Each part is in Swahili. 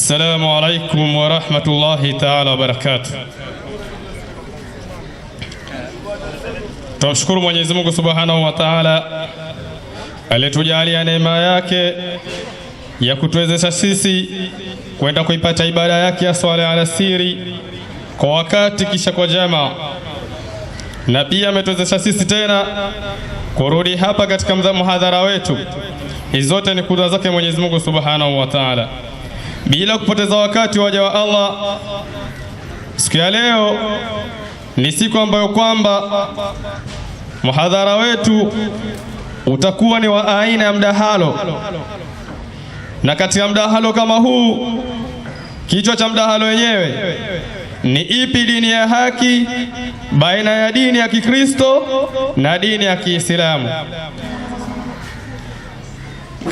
Assalamu alaikum wa rahmatullahi ta'ala wa barakatuh. Tunashukuru Mwenyezi Mungu Subhanahu wa Ta'ala aliyetujalia neema yake ya kutuwezesha sisi kwenda kuipata ibada yake ya swala alasiri kwa wakati kisha kwa jamaa, na pia ametuwezesha sisi tena kurudi hapa katika muhadhara wetu. Hizo zote ni kudra zake Mwenyezi Mungu Subhanahu wa Ta'ala. Bila kupoteza wakati, waja wa Allah, siku ya leo ni siku ambayo kwamba muhadhara wetu utakuwa ni wa aina ya mdahalo, na katika mdahalo kama huu, kichwa cha mdahalo wenyewe ni ipi dini ya haki baina ya dini ya Kikristo na dini ya Kiislamu.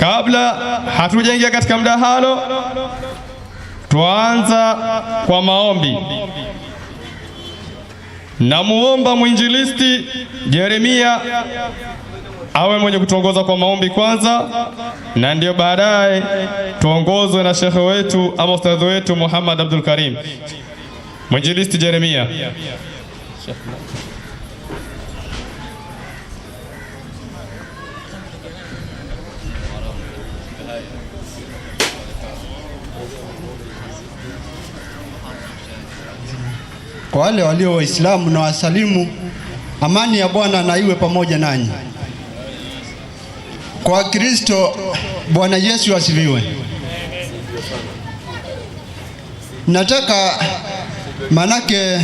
Kabla hatujaingia katika mdahalo, tuanza kwa maombi. Namuomba mwinjilisti Jeremia awe mwenye kutuongoza kwa maombi kwanza, na ndio baadaye tuongozwe na shekhe wetu ama ustadhi wetu Muhammad Abdul Karim. Mwinjilisti Jeremia. Kwa wale walio Waislamu na wasalimu, amani ya Bwana na iwe pamoja nanyi. Kwa Kristo, Bwana Yesu asifiwe. Nataka manake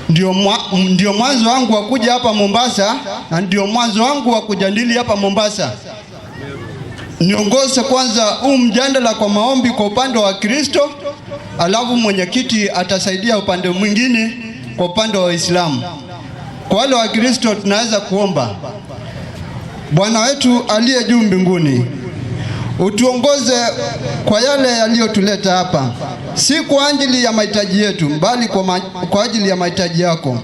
ndio mwanzo wangu wa kuja hapa Mombasa, na ndio mwanzo wangu wa kujadili hapa Mombasa. Niongoze kwanza mjadala kwa maombi kwa upande wa Kristo, alafu mwenyekiti atasaidia upande mwingine kwa upande wa Waislamu. Kwa wale wa Kristo tunaweza kuomba: Bwana wetu aliye juu mbinguni, utuongoze kwa yale yaliyotuleta hapa, si kwa ajili ya mahitaji yetu, bali kwa ajili ya mahitaji yako.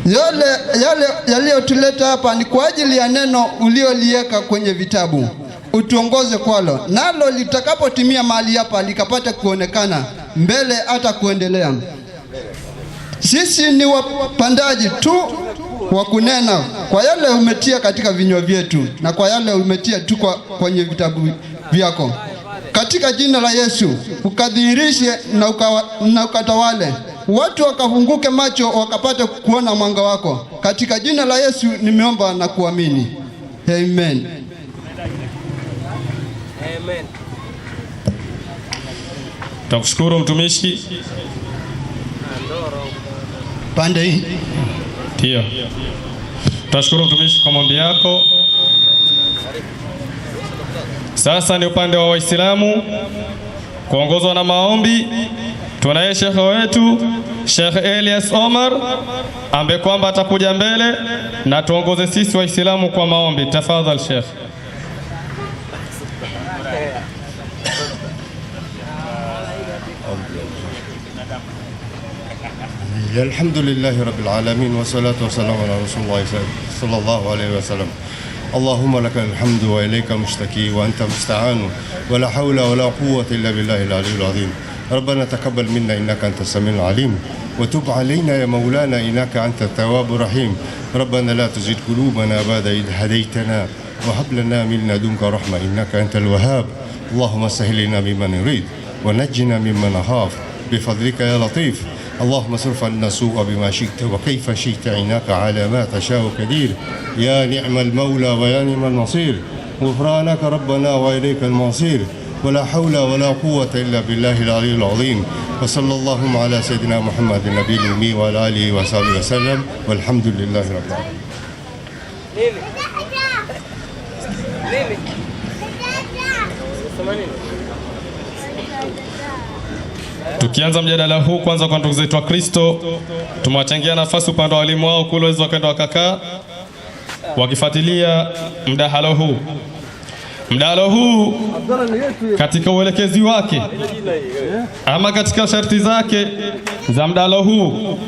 Yale yaliyotuleta hapa ni kwa ajili ya neno ulioliweka kwenye vitabu. Utuongoze kwalo, nalo litakapotimia mahali hapa likapata kuonekana mbele hata kuendelea. Sisi ni wapandaji tu wa kunena kwa yale umetia katika vinywa vyetu, na kwa yale umetia tu kwenye vitabu vyako. Katika jina la Yesu ukadhihirishe na ukatawale, watu wakafunguke macho wakapata kuona mwanga wako. Katika jina la Yesu nimeomba na kuamini, amen. Amen. Tukushukuru mtumishi. Pande hii. Ndio. Tunashukuru mtumishi kwa maombi yako. Sasa ni upande wa Waislamu kuongozwa na maombi. Tunaye shekhe wetu Sheikh Elias Omar ambaye kwamba atakuja mbele na tuongoze sisi Waislamu kwa maombi. Tafadhali Sheikh. الحمد لله رب العالمين والصلاة والسلام على رسول الله صلى الله عليه وسلم. اللهم لك الحمد وإليك مشتكي وأنت مستعان، ولا حول ولا قوة إلا بالله العلي العظيم. ربنا تقبل منا إنك أنت السميع العليم، وتب علينا يا مولانا إنك أنت التواب الرحيم. ربنا لا تزغ قلوبنا بعد إذ هديتنا وهب لنا من لدنك رحمة إنك أنت الوهاب. اللهم سهل لنا بما نريد ونجنا مما نخاف بفضلك يا لطيف. اللهم صرف عنا السوء بما شئت وكيف شئت، عيناك على ما تشاء قدير. يا نعم المولى ويا نعم النصير. غفرانك ربنا وإليك المصير، ولا حول ولا قوة إلا بالله العلي العظيم. وصلى اللهم على سيدنا محمد النبي الأمي وعلى آله وصحبه وسلم، والحمد لله رب العالمين. Tukianza mjadala huu, kwanza kwa ndugu zetu wa Kristo tumewachangia nafasi upande wa walimu wao kule waweza wakaenda wakakaa wakifuatilia mdahalo huu. Mdahalo huu katika uelekezi wake ama katika sharti zake za mdahalo huu,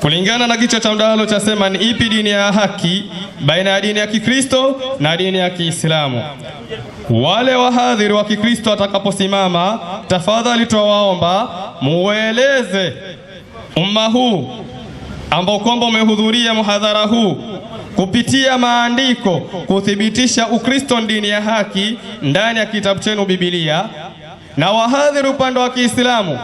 kulingana na kichwa cha mdahalo cha sema ni ipi dini ya haki baina ya dini ya Kikristo na dini ya Kiislamu. Wale wahadhiri wa Kikristo watakaposimama tafadhali twawaomba mueleze umma huu ambao kwamba umehudhuria muhadhara huu kupitia maandiko kuthibitisha Ukristo dini ya haki ndani ya kitabu chenu Biblia, na wahadhiri upande wa Kiislamu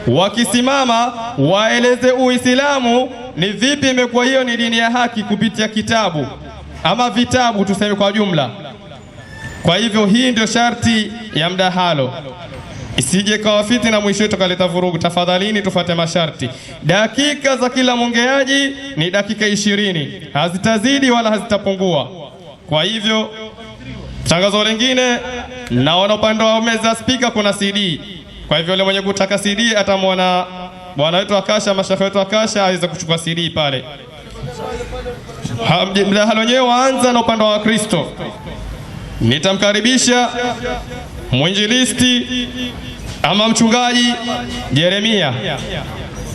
wakisimama waeleze Uislamu ni vipi imekuwa hiyo ni dini ya haki kupitia kitabu ama vitabu tuseme kwa jumla. Kwa hivyo hii ndio sharti ya mdahalo, isije kawa fitina mwisho tukaleta vurugu. Tafadhalini tufuate masharti. Dakika za kila mwongeaji ni dakika 20, hazitazidi wala hazitapungua. Kwa hivyo tangazo lingine, naona upande wa meza speaker kuna CD. Kwa hivyo yule mwenye kutaka CD atamwona bwana wetu Akasha, mashaikh wetu Akasha aweze kuchukua CD pale. Mdahalo wenyewe waanza na upande wa Kristo. Nitamkaribisha mwinjilisti ama mchungaji Jeremia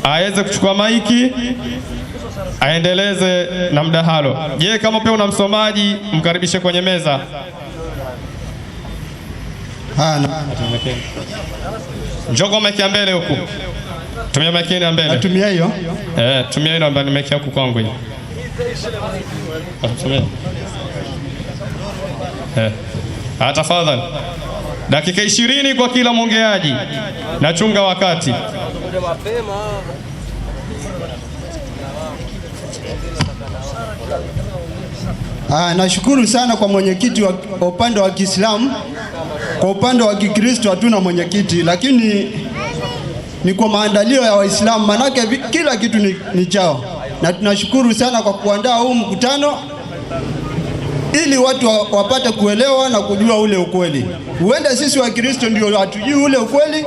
aweze kuchukua maiki aendeleze na mdahalo. Je, kama pia una msomaji mkaribishe kwenye meza. Njoo meki mbele huku. Tumia meki ya mbele. Natumia hiyo? Tumia hiyo ambayo nimeki huku kwangu hiyo. Tumia. Tafadhali. Dakika 20 kwa kila mwongeaji. Nachunga wakati. Nashukuru sana kwa mwenyekiti wa upande wa Kiislamu. Kwa upande wa Kikristo hatuna mwenyekiti, lakini ni kwa maandalio ya Waislamu, manake kila kitu ni chao. Na tunashukuru sana kwa kuandaa huu mkutano ili watu wapate kuelewa na kujua ule ukweli. Huenda sisi wa Kristo ndio hatujui ule ukweli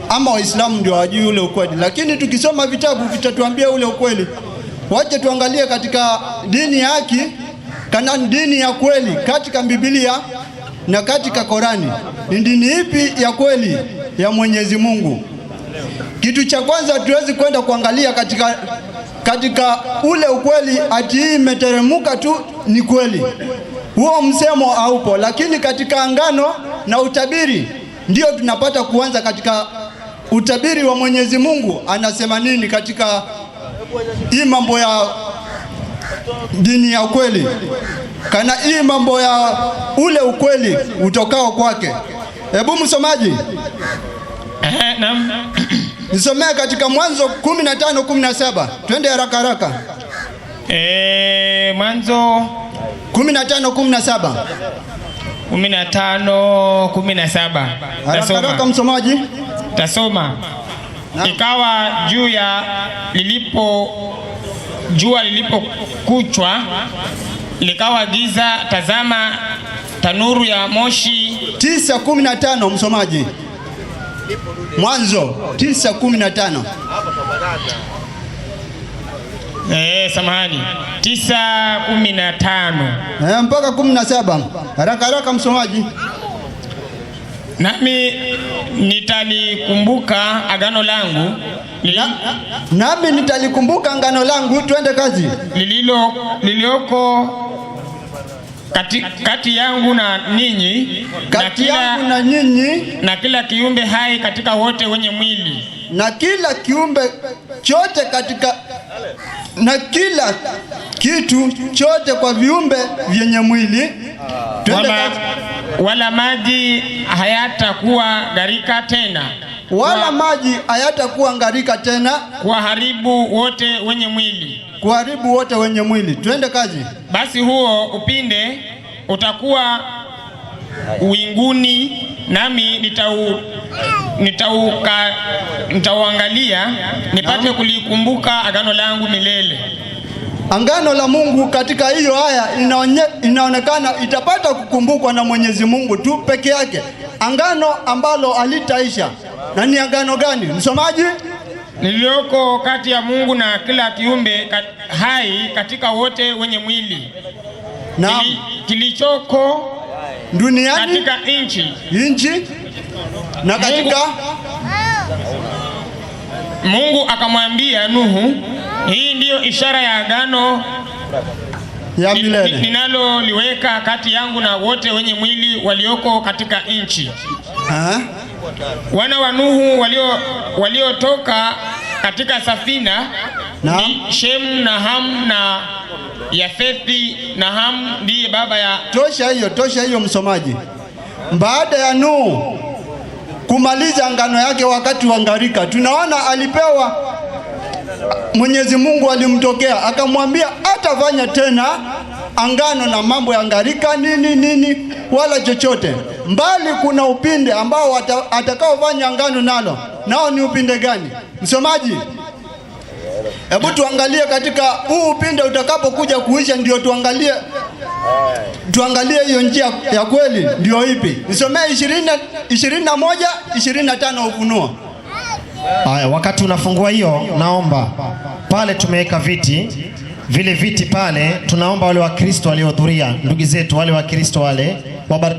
ama Waislamu ndio hawajui ule ukweli, lakini tukisoma vitabu vitatuambia ule ukweli. Wacha tuangalie katika dini ya haki, kana dini ya kweli katika Biblia na katika Korani. Ni dini ipi ya kweli ya Mwenyezi Mungu? Kitu cha kwanza tuwezi kwenda kuangalia katika ule ukweli ati hii imeteremuka tu ni kweli. Huo msemo haupo, lakini katika angano na utabiri ndio tunapata kuanza katika utabiri wa Mwenyezi Mungu. Anasema nini katika hii mambo ya dini ya kweli? Kana hii mambo ya ule ukweli utokao kwake. Hebu msomaji. Naam. Nisomea katika Mwanzo 15:17. Twende haraka haraka. Mwanzo 15:17. 15:17. Haraka haraka msomaji. Tasoma. Ikawa jua lilipokuchwa likawa giza, tazama tanuru ya moshi. 9:15 msomaji. Mwanzo 9:15. Samahani. 9:15. Mpaka 17. Haraka haraka msomaji. Nami nitalikumbuka agano langu. Nami nitalikumbuka agano langu. Twende kazi. Lilioko kati yangu na ninyi, na kila kiumbe hai katika wote wenye mwili, na kila kiumbe chote na kila kitu chote kwa viumbe vyenye mwili. Wala maji hayatakuwa gharika tena, wala maji hayatakuwa gharika tena, kuharibu wote wenye mwili, kuharibu wote wenye mwili. Twende kazi. Basi huo upinde utakuwa uinguni, nami nitauangalia nipate kulikumbuka agano langu milele. Angano la Mungu katika hiyo aya inaonekana itapata kukumbukwa na Mwenyezi Mungu tu peke yake, angano ambalo alitaisha. Na ni agano gani msomaji? Lilioko kati ya Mungu na kila kiumbe hai katika wote wenye mwili, na kilichoko duniani, katika nchi na katika Mungu akamwambia Nuhu, hii ndiyo ishara ya agano ya milele ninaloliweka kati yangu na wote wenye mwili walioko katika nchi. Wana wa Nuhu waliotoka katika safina ni Shem na Ham na Yafethi, na Ham ndiye baba ya... Tosha hiyo msomaji. Baada ya Nuhu kumaliza ngano yake wakati wa ngarika, tunaona alipewa, Mwenyezi Mungu alimtokea akamwambia atafanya tena angano na mambo ya ngarika nini wala chochote, mbali kuna upinde ambao atakaofanya angano nao ni upinde gani? Msomaji, hebu tuangalie katika huu upinde utakapokuja kuisha, ndio tuangalie hiyo njia ya kweli ndio ipi. Nisomee 21:25 Ufunuo. Haya, wakati unafungua hiyo, naomba pale tumeweka viti, vile viti pale, tunaomba wale wa Kristo waliohudhuria, ndugu zetu wale wa Kristo wale,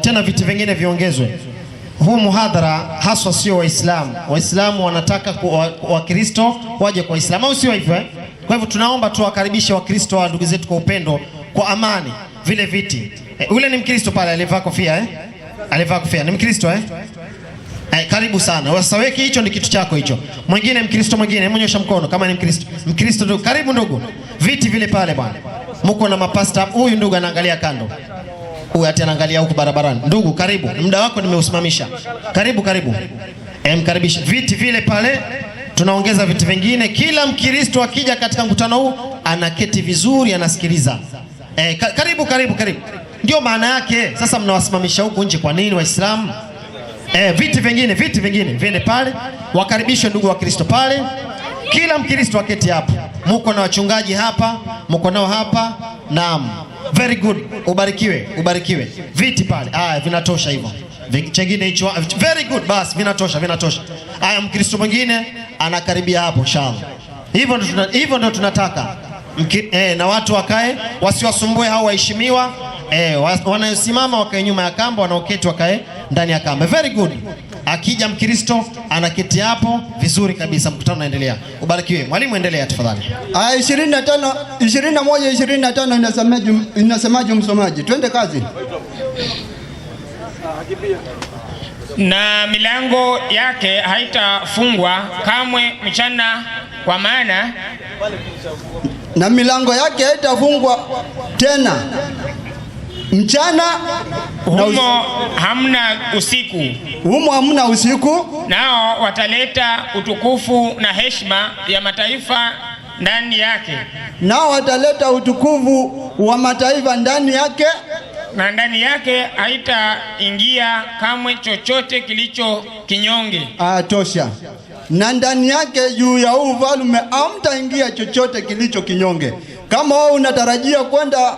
tena viti vingine viongezwe. Huu muhadhara haswa sio Waislamu. Waislamu wanataka wa Kristo waje kwa Waislamu, au sio hivyo? Kwa hivyo tunaomba tuwakaribishe wa Kristo wa ndugu zetu kwa upendo, kwa amani. Vile viti. Ule ni Mkristo pale alivaa kofia Alivaa kofia. Ni Mkristo karibu sana. Wasaweki hicho ni kitu chako hicho. Mwingine Mkristo mwingine, mnyosha mkono kama ni Mkristo. Mkristo ndugu, karibu ndugu. Viti vile pale bwana. Mko na mapasta. Huyu ndugu anaangalia kando. Huyu ati anaangalia huko barabarani. Ndugu karibu. Muda wako nimeusimamisha. Karibu. Mkaribisha. Viti vile pale. Tunaongeza viti vingine. Kila Mkristo akija katika mkutano huu anaketi vizuri, anasikiliza. Karibu. Ndio maana yake. Sasa mnawasimamisha huko nje kwa nini Waislamu? Viti vingine viende pale. Wakaribishwe ndugu wa Kristo pale. Kila Mkristo aketi hapo. Mko na wachungaji hapa, mko nao hapa. Naam. Very good. Ubarikiwe. Viti pale. Vinatosha hivyo. Chengine hicho. Very good. Bas, vinatosha. Mkristo mwingine anakaribia hapo inshallah. Hivyo ndio tunataka. Na watu wakae, wasiwasumbue hao waheshimiwa. Wanayosimama wakae nyuma ya kamba, wanaoketi wakae ndani ya kamba. Very good. Akija Mkristo anaketi hapo vizuri kabisa, mkutano unaendelea. Ubarikiwe. Mwalimu, endelea tafadhali. 21:25 inasemaje msomaji? Twende kazi. Na milango yake haitafungwa kamwe mchana, kwa maana na milango yake haitafungwa tena mchana, humo hamna usiku. Nao wataleta utukufu na heshima ya mataifa ndani yake. Na ndani yake haitaingia kamwe chochote kilicho kinyonge. Tosha. Na ndani yake juu ya ufalme hamtaingia chochote kilicho kinyonge. Kama wewe unatarajia kwenda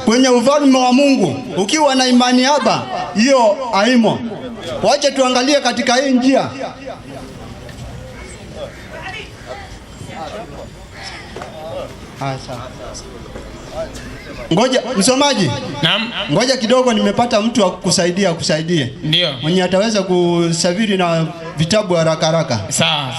kwenye ufalme wa Mungu ukiwa na imani haba, hiyo haimo. Wacha tuangalie katika hii njia. Ngoja msomaji. Naam. Ngoja kidogo, nimepata mtu wa kukusaidia. Ndio. Mwenye ataweza kusafiri na vitabu haraka. Sawa.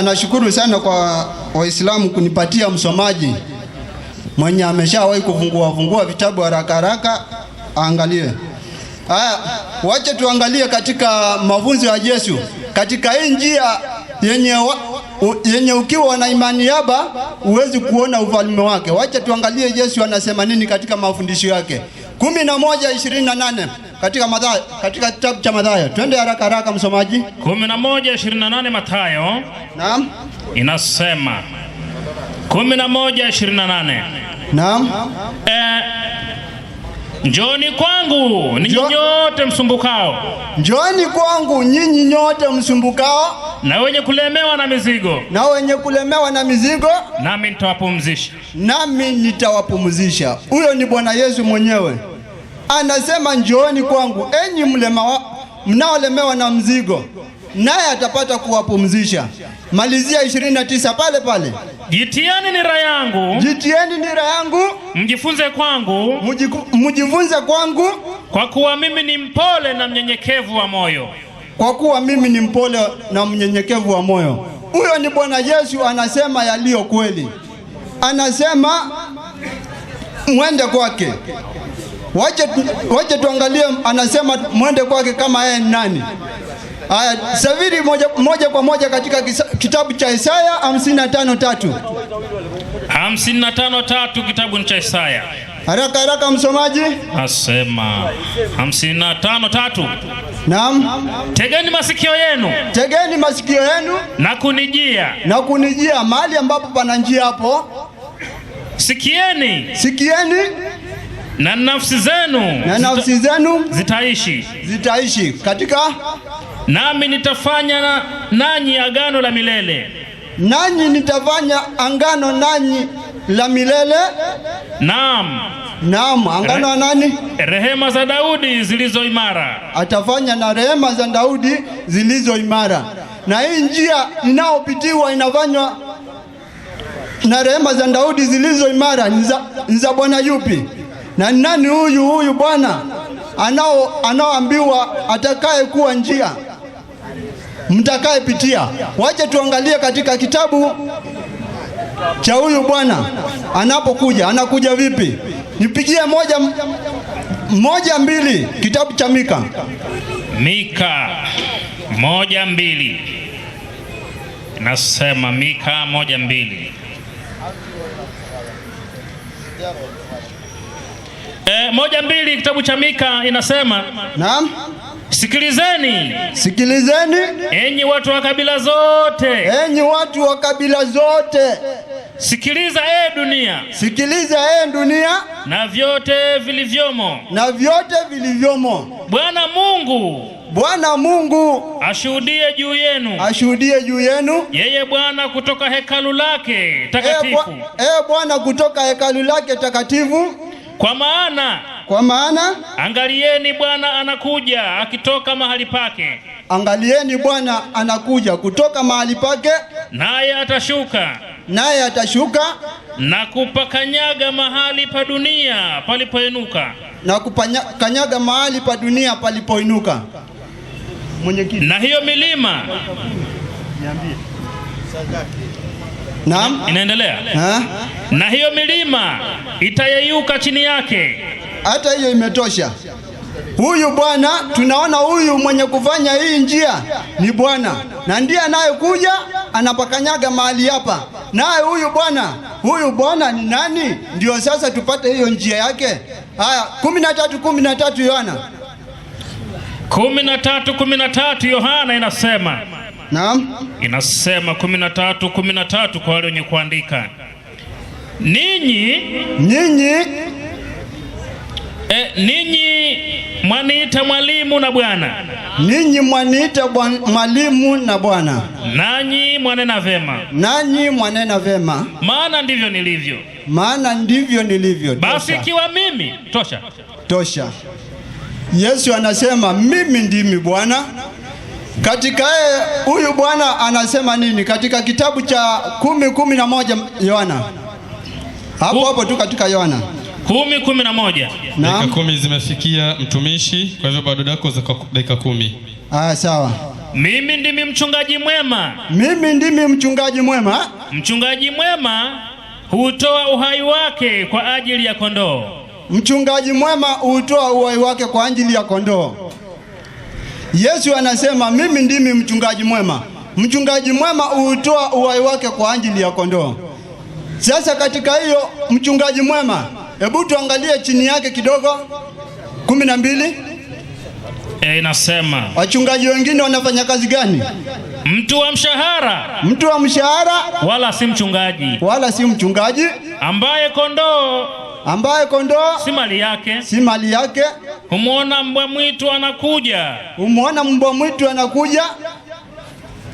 Nashukuru sana kwa Waislamu kunipatia msomaji mwenye ameshawahi kufungua vitabu haraka. Angalie. Wacha tuangalie katika mafunzo ya Yesu katika hii njia yenye ukiwa na imani yaba huwezi kuona ufalme wake. Wacha tuangalie Yesu anasema nini katika mafundisho yake. 11:28 katika kitabu cha Mathayo. Twende haraka msomaji. 11:28 Mathayo. Naam. Inasema 11:28. Naam. Njooni kwangu ninyi nyote msumbukao. Njooni kwangu nyinyi nyote msumbukao na wenye kulemewa na mizigo, nami nitawapumzisha. Huyo ni Bwana Yesu mwenyewe. Anasema njooni kwangu enyi mnaolemewa na mzigo, naye atapata kuwapumzisha. Malizia 29 pale. Jitieni nira yangu, mjifunze kwangu, kwa kuwa mimi ni mpole na mnyenyekevu wa moyo, kwa kuwa mimi ni mpole na mnyenyekevu wa moyo. Huyo ni Bwana Yesu anasema yaliyo kweli. Anasema mwende kwake. Wache tuangalie anasema mwende kwake kama yeye ni nani. Haya, safiri moja kwa moja katika kitabu cha Isaya 55:3. 55:3 kitabu cha Isaya. Haraka msomaji. Asema 55:3. Naam. Tegeni masikio yenu. Tegeni masikio yenu na kunijia. Mahali ambapo pana njia hapo. Sikieni. Na nafsi zenu zitaishi katika. Nami nitafanya nanyi agano la milele. Nitafanya agano nanyi la milele. Naam, agano na nani? Rehema za Daudi zilizo imara. Atafanya na rehema za Daudi zilizo imara. Na hii njia inaopitiwa inafanywa na rehema za Daudi zilizo imara ni za Bwana yupi? Na nani huyu Bwana anaoambiwa atakaye kuwa njia mtakaye pitia? Wache tuangalie katika kitabu cha huyu Bwana anapokuja. Anakuja vipi? Nipigie moja mbili, kitabu cha Mika 1:2. Nasema Mika 1:2. 1:2 kitabu cha Mika inasema. Naam. Sikilizeni enyi watu wa kabila zote. Sikiliza dunia. Na vyote vilivyomo. Bwana Mungu ashuhudie juu yenu. Yeye Bwana kutoka hekalu lake takatifu. Bwana kutoka hekalu lake takatifu. Kwa maana angalieni, Bwana anakuja akitoka mahali pake. Angalieni, Bwana anakuja kutoka mahali pake. Naye atashuka na kupakanyaga mahali pa dunia palipoinuka. Mwenyekiti. Na hiyo milima. Naam. Inaendelea. Na hiyo milima itayeyuka chini yake. Hata hiyo imetosha. Huyu Bwana, tunaona huyu mwenye kufanya hii njia ni Bwana, na ndiye anayekuja anapakanyaga mahali hapa. Naye huyu Bwana ni nani? Ndio sasa tupate hiyo njia yake. Haya, 13:13 Yohana. 13:13 Yohana inasema. Naam. Inasema 13:13 kwa wale wenye kuandika. Ninyi mwaniita mwalimu na Bwana. Nanyi mwanena vema. Maana ndivyo nilivyo. Basi ikiwa mimi tosha. Yesu anasema mimi ndimi Bwana. Katika huyu Bwana anasema nini? Katika kitabu cha 10:11 Yohana. Hapo tu katika Yohana 10:11. Dakika 10 zimefikia mtumishi, kwa hivyo bado dakika 10. Sawa. Mimi ndimi mchungaji mwema. Mchungaji mwema hutoa uhai wake kwa ajili ya kondoo. Mchungaji mwema hutoa uhai wake kwa ajili ya kondoo. Yesu anasema mimi ndimi mchungaji mwema. Mchungaji mwema hutoa uhai wake kwa ajili ya kondoo. Sasa katika hiyo mchungaji mwema, hebu tuangalie chini yake kidogo 12. Inasema wachungaji wengine wanafanya kazi gani? Mtu wa mshahara wala si mchungaji, ambaye kondoo si mali yake. Humwona mbwa mwitu anakuja,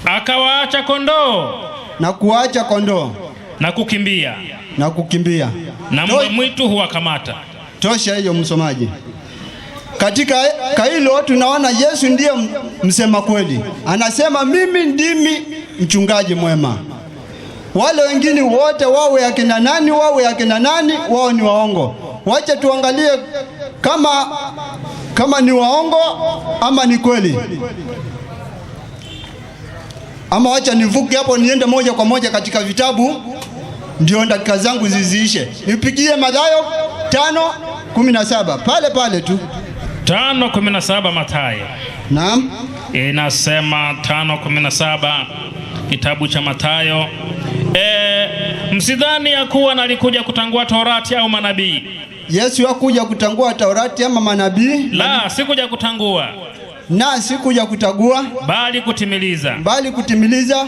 akawaacha kondoo na kukimbia na mbwa mwitu huwakamata. Tosha hiyo msomaji. Katika hilo tunaona Yesu ndiye msema kweli. Anasema mimi ndimi mchungaji mwema. Wale wengine wote wawe akina nani wao ni waongo. Wacha tuangalie kama ni waongo ama ni kweli. Ama wacha nivuke hapo niende moja kwa moja katika vitabu, ndio dakika zangu ziziishe. Nipigie Mathayo 5:17 pale pale tu. 5:17 Mathayo. Naam. Inasema 5:17 kitabu cha Mathayo. Msidhani ya kuwa nalikuja kutangua Torati au manabii. Yesu hakuja kutangua Torati ama manabii. La, sikuja kutangua. Na sikuja kutagua, bali kutimiliza. Bali kutimiliza.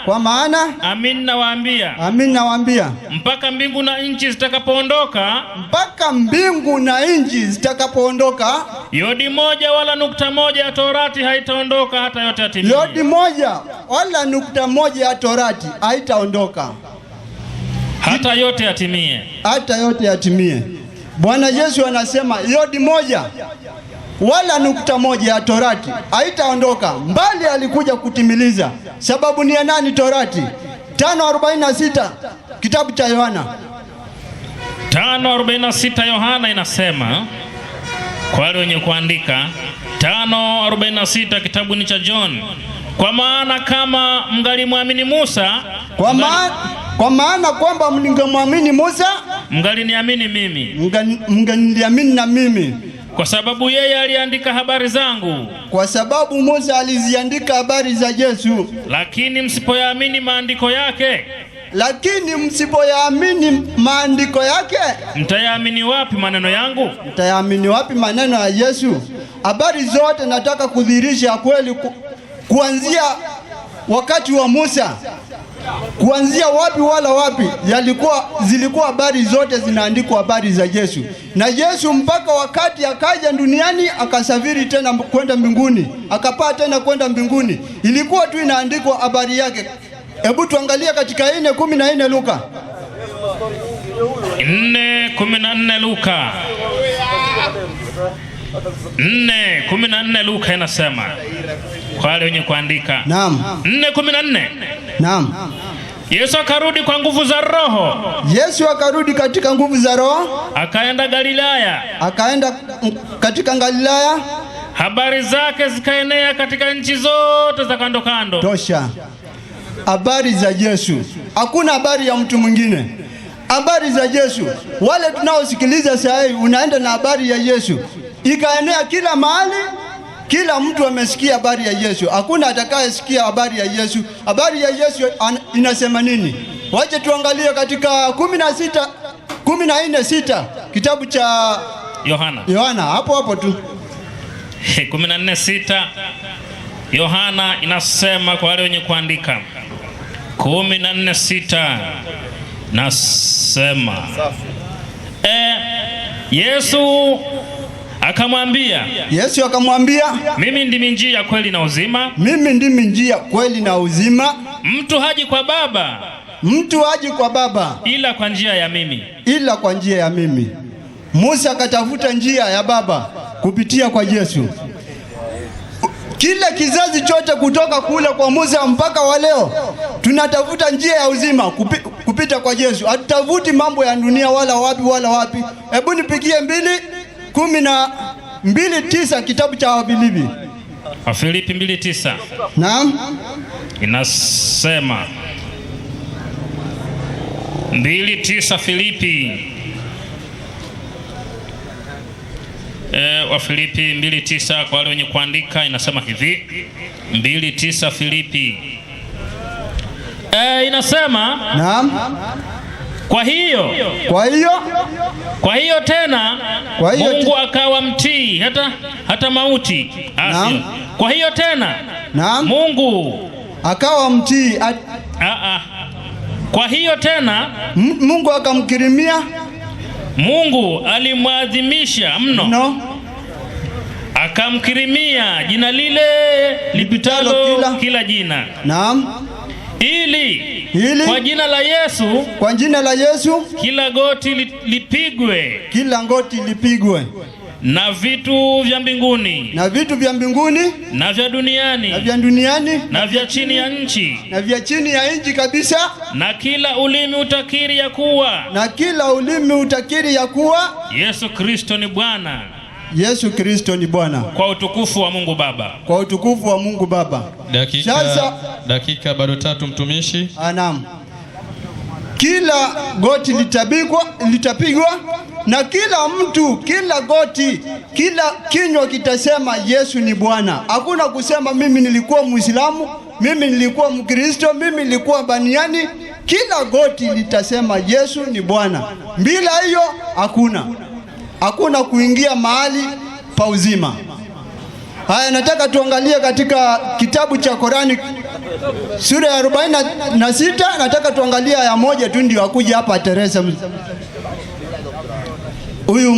Kwa maana amin nawaambia, mpaka mbingu na nchi zitakapoondoka, yodi moja wala nukta moja ya Torati haitaondoka hata yote yatimie. Yodi moja wala nukta moja ya Torati haitaondoka hata yote yatimie. Hata yote yatimie. Bwana Yesu anasema yodi moja wala nukta moja ya Torati haitaondoka, mbali alikuja kutimiliza. Sababu ni ya nani Torati? 5:46 kitabu cha Yohana. 5:46 Yohana inasema, kwa wale wenye kuandika 5:46 kitabu ni cha John. Kwa maana kama mngalimwamini Musa, kwa maana kwamba mngemwamini Musa, mngaliniamini mimi. Mnganiamini na mimi. Kwa sababu yeye aliandika habari zangu. Kwa sababu Musa aliziandika habari za Yesu. Lakini msipoyaamini maandiko yake, mtayaamini wapi maneno yangu? Mtayaamini wapi maneno ya Yesu? Habari zote nataka kudhihirisha kweli, kuanzia wakati wa Musa, kuanzia wapi wala wapi, zilikuwa habari zote zinaandikwa habari za Yesu. Na Yesu mpaka wakati akaja duniani, akasafiri tena kwenda mbinguni, akapaa tena kwenda mbinguni, ilikuwa tu inaandikwa habari yake. Hebu tuangalia katika 4:14 Luka. 4:14 Luka. 4:14 Luka inasema, kwa wale wenye kuandika. Naam. 4:14. Naam. Yesu akarudi kwa nguvu za Roho. Yesu akarudi katika nguvu za Roho. Akaenda Galilaya. Akaenda katika Galilaya. Habari zake zikaenea katika nchi zote za kando kando. Tosha. Habari za Yesu. Hakuna habari ya mtu mwingine. Habari za Yesu. Wale tunaosikiliza sasa hivi, unaenda na habari ya Yesu. Ikaenea kila mahali. Kila mtu amesikia habari ya Yesu. Hakuna atakayesikia habari ya Yesu. Habari ya Yesu inasema nini? Wacha tuangalie katika 14:6 kitabu cha Yohana. Hapo tu. 14:6 Yohana inasema, kwa wale wenye kuandika. 14:6 nasema, Yesu akamwambia, mimi ndimi njia, kweli na uzima. Mimi ndimi njia, kweli na uzima. Mtu haji kwa Baba ila kwa njia ya mimi. Musa akatafuta njia ya Baba kupitia kwa Yesu. Kila kizazi chote kutoka kule kwa Musa mpaka wa leo tunatafuta njia ya uzima kupita kwa Yesu. Hatutafuti mambo ya dunia wala wapi. Hebu nipigie 2:9 kitabu cha Wafilipi. Wafilipi 2:9. Naam. Inasema 2:9 Filipi. Wafilipi 2:9 kwa wale wenye kuandika inasema hivi. 2:9 Filipi. Inasema, naam. Kwa hiyo tena Mungu akawa mtii hata mauti. Naam. Kwa hiyo tena, naam, Mungu akawa mtii. Kwa hiyo tena Mungu akamkirimia. Mungu alimwadhimisha mno. Akamkirimia jina lile lipitalo kila jina. Naam. Ili kwa jina la Yesu kila goti lipigwe, na vitu vya mbinguni na vya duniani na vya chini ya nchi kabisa, na kila ulimi utakiri ya kuwa Yesu Kristo ni Bwana, Yesu Kristo ni Bwana. Kwa utukufu wa Mungu Baba. Kwa utukufu wa Mungu Baba. Dakika bado 3 mtumishi. Naam. Kila goti litapigwa na kila mtu, kila goti, kila kinywa kitasema Yesu ni Bwana. Hakuna kusema mimi nilikuwa Muislamu, mimi nilikuwa Mkristo, mimi nilikuwa Baniani. Kila goti litasema Yesu ni Bwana. Bila hiyo hakuna kuingia mahali pa uzima. Haya, nataka tuangalie katika kitabu cha Korani sura ya 46. Nataka tuangalie aya moja tu ndio akuja hapa Teresa. Huyu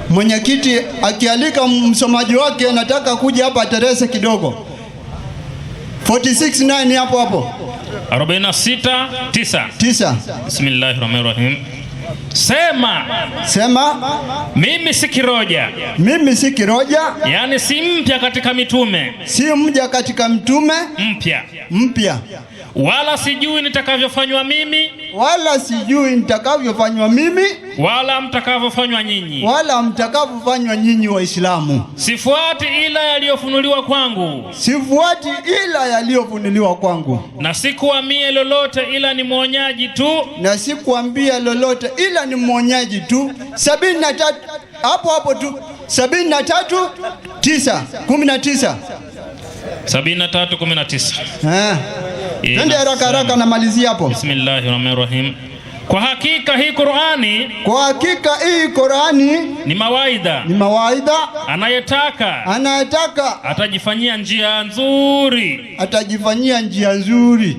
mwenyekiti akialika msomaji wake, nataka kuja hapa Teresa kidogo. 46:9 hapo 46:9. Bismillahirrahmanirrahim. Sema mimi si kiroja. Mimi si kiroja, yani si mpya katika mitume. Si mpya katika mtume. Mpya. Wala sijui nitakavyofanywa mimi. Wala sijui nitakavyofanywa mimi. Wala mtakavyofanywa nyinyi. Wala mtakavyofanywa nyinyi Waislamu. Sifuati ila yaliyofunuliwa kwangu. Sifuati ila yaliyofunuliwa kwangu. Na sikuambia lolote ila ni mwonyaji tu. Na sikuambia lolote ila ni mwonyaji tu. 73 hapo tu. 73:19. 73:19. Nende haraka namalizia hapo. Bismillahirrahmanirrahim. Kwa hakika hii Qur'ani ni mawaidha. Anayetaka atajifanyia njia nzuri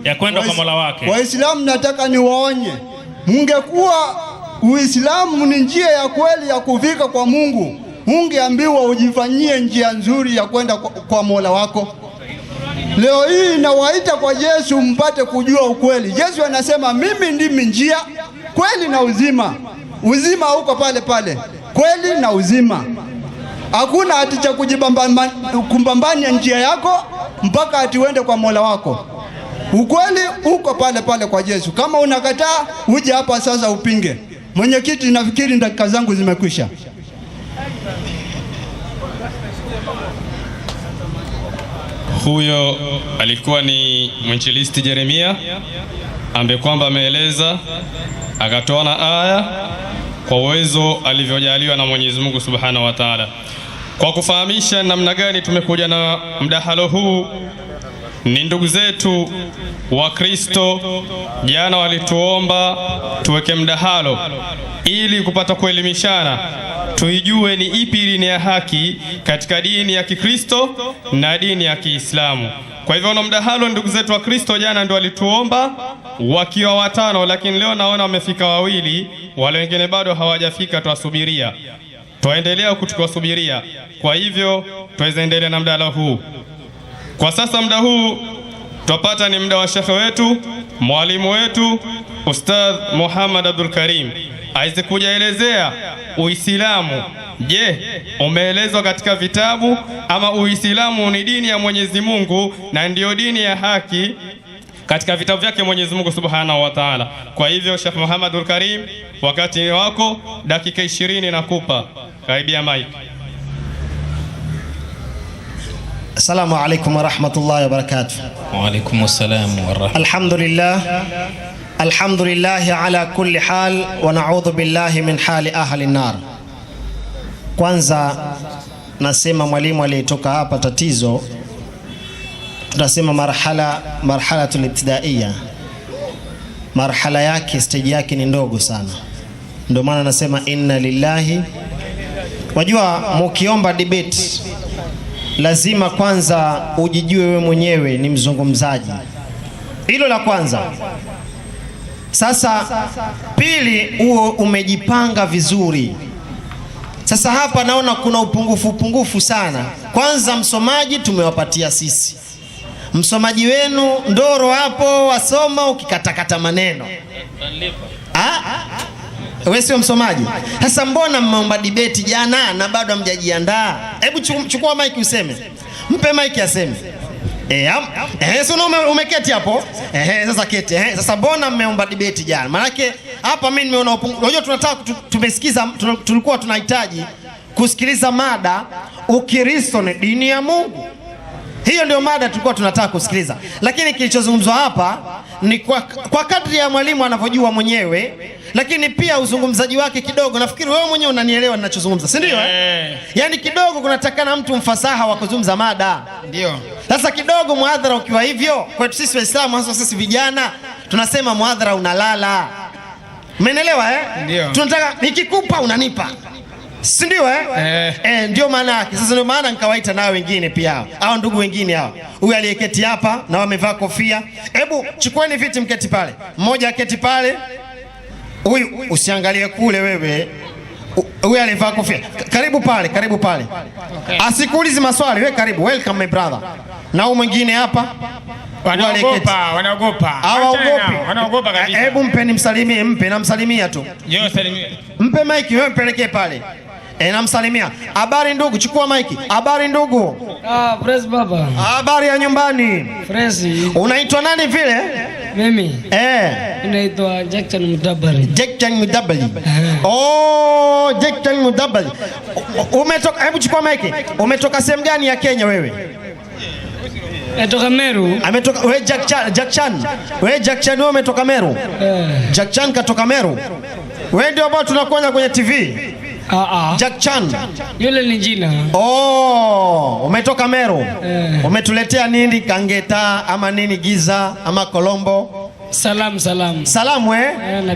ya kwenda kwa Mola wake. Waislamu, nataka niwaonye, mungekuwa Uislamu ni njia ya kweli ya kufika kwa Mungu, ungeambiwa ujifanyie njia nzuri ya kwenda kwa Mola wako. Leo hii nawaita kwa Yesu mpate kujua ukweli. Yesu anasema mimi ndimi njia, kweli na uzima. Uzima huko pale, kweli na uzima. Hakuna ati cha kumbambania njia yako mpaka ati uende kwa Mola wako. Ukweli uko pale kwa Yesu. Kama unakataa, uje hapa sasa upinge. Mwenyekiti, nafikiri dakika zangu zimekwisha. Huyo alikuwa ni mwinjilisti Jeremia ambaye kwamba ameeleza akatoa na aya kwa uwezo alivyojaliwa na Mwenyezi Mungu Subhanahu wa Ta'ala. Kwa kufahamisha namna gani tumekuja na mdahalo huu, ni ndugu zetu wa Kristo jana walituomba tuweke mdahalo ili kupata kuelimishana, tuijue ni ipi dini ya haki katika dini ya Kikristo na dini ya Kiislamu. Kwa hivyo na mdahalo ndugu zetu wa Kristo jana ndio walituomba wakiwa 5, lakini leo naona wamefika 2, wale wengine bado hawajafika, tuwasubiria. Tuendelea kutukusubiria. Kwa hivyo tuweze endelea na mdahalo huu. Kwa sasa muda huu tupata ni muda wa shekhe wetu, mwalimu wetu Ustadh Muhammad Abdul Karim aweze kujaelezea Uislamu. Je, umeelezwa katika vitabu ama Uislamu ni dini ya Mwenyezi Mungu na ndiyo dini ya haki katika vitabu vyake Mwenyezi Mungu Subhanahu wa Ta'ala. Kwa hivyo Sheikh Muhammad Abdul Karim, wakati ni wako, dakika 20 nakupa. Karibia mic. Assalamu alaykum wa rahmatullahi wa barakatuh. Wa alaykum assalam wa rahmatullahi. Alhamdulillah ala kulli hal wa na'udhu billahi min hali ahli an-nar. Kwanza nasema mwalimu aliyetoka hapa tatizo, tunasema marhalatul ibtidaiya, marhala yake, stage yake ni ndogo sana. Ndio maana nasema inna lillahi. Wajua, mukiomba debate lazima kwanza ujijue we mwenyewe ni mzungumzaji. Hilo la kwanza. Sasa pili, uo umejipanga vizuri. Sasa hapa naona kuna upungufu sana. Kwanza msomaji tumewapatia sisi. Msomaji wenu ndoro hapo wasoma ukikatakata maneno. Wewe sio msomaji. Sasa mbona mmeomba debate jana na bado hamjajiandaa? Hebu chukua mic useme. Mpe mic aseme. Sasa umeketi hapo. Sasa keti. Sasa mbona mmeomba debate jana? Maana yake hapa mimi nimeona unajua tunataka tumesikiza, tulikuwa tunahitaji kusikiliza mada Ukristo ni dini ya Mungu. Hiyo ndio mada tulikuwa tunataka kusikiliza, lakini kilichozungumzwa hapa ni kwa kadri ya mwalimu anavyojua mwenyewe, lakini pia uzungumzaji wake kidogo. Nafikiri wewe mwenyewe unanielewa ninachozungumza, si ndio? Yaani kidogo kunatakana mtu mfasaha wa kuzungumza mada. Ndio. Sasa kidogo muadhara ukiwa hivyo, kwetu sisi Waislamu, hasa sisi vijana, tunasema muadhara unalala. Umeelewa Ndio. Tunataka nikikupa unanipa, si ndio? Ndio maana yake. Sasa ndio maana nikawaita nao wengine pia hao ndugu wengine hao. Huyu aliyeketi hapa na wamevaa kofia, hebu chukueni viti mketi pale. Mmoja aketi pale. Huyu usiangalie kule wewe. Huyu aliyevaa kofia. Karibu pale, karibu pale. Okay. Asikuulize maswali, wewe karibu. Welcome my brother. Na huyu mwingine hapa. Wanaogopa. Wanaogopa kabisa. Hebu mpeni msalimie, mpe namsalimia tu. Njoo salimie. Mpe maiki wewe, mpelekee pale. Namsalimia. Habari ndugu, chukua maiki. Habari ndugu. Fresh baba. Habari ya nyumbani. Fresh. Unaitwa nani vile? Mimi. Naitwa Jackson Mudabari. Jackson Mudabari. Jackson Mudabari. Umetoka, hebu chukua maiki. Umetoka sehemu gani ya Kenya wewe? Natoka Meru. Ametoka wewe Jackson. Wewe Jackson wewe umetoka Meru? Jackson katoka Meru. Wewe ndio ambao tunakuona kwenye TV. Jackson. Yule ni jina. Umetoka Meru. Umetuletea nini? Kangeta ama nini, giza ama Kolombo? Salamu. Salamu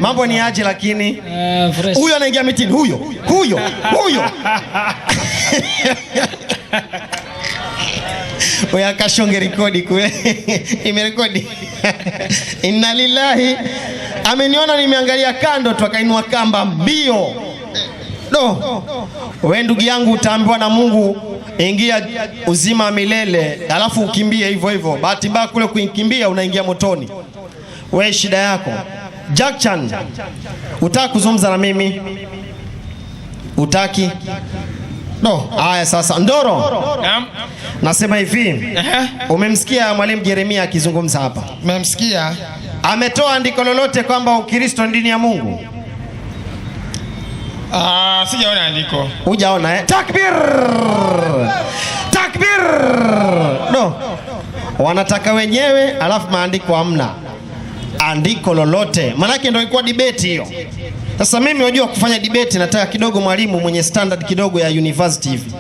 mambo ni aje lakini? Huyo anaingia mitini, huyo. Oya kashonge rekodi kule. Imerekodi. Inna lillahi. Ameniona nimeangalia kando tu akainua kamba mbio. Wewe ndugu yangu utaambiwa na Mungu ingia uzima milele, alafu ukimbie hivyo hivyo. Bahati mbaya kule kukimbia unaingia motoni. Wewe shida yako. Jackson, utaki kuzungumza na mimi? Utaki? Haya sasa Ndoro. Nasema hivi. Umemsikia mwalimu Jeremia akizungumza hapa? Umemsikia? Ametoa andiko lolote kwamba Ukristo ni dini ya Mungu? Sijaona andiko. Hujaona Takbir! Wanataka wenyewe alafu maandiko hamna. Andiko lolote. Manake ndio ilikuwa debate hiyo. Sasa mimi unajua kufanya debate nataka kidogo mwalimu mwenye standard kidogo ya university hivi.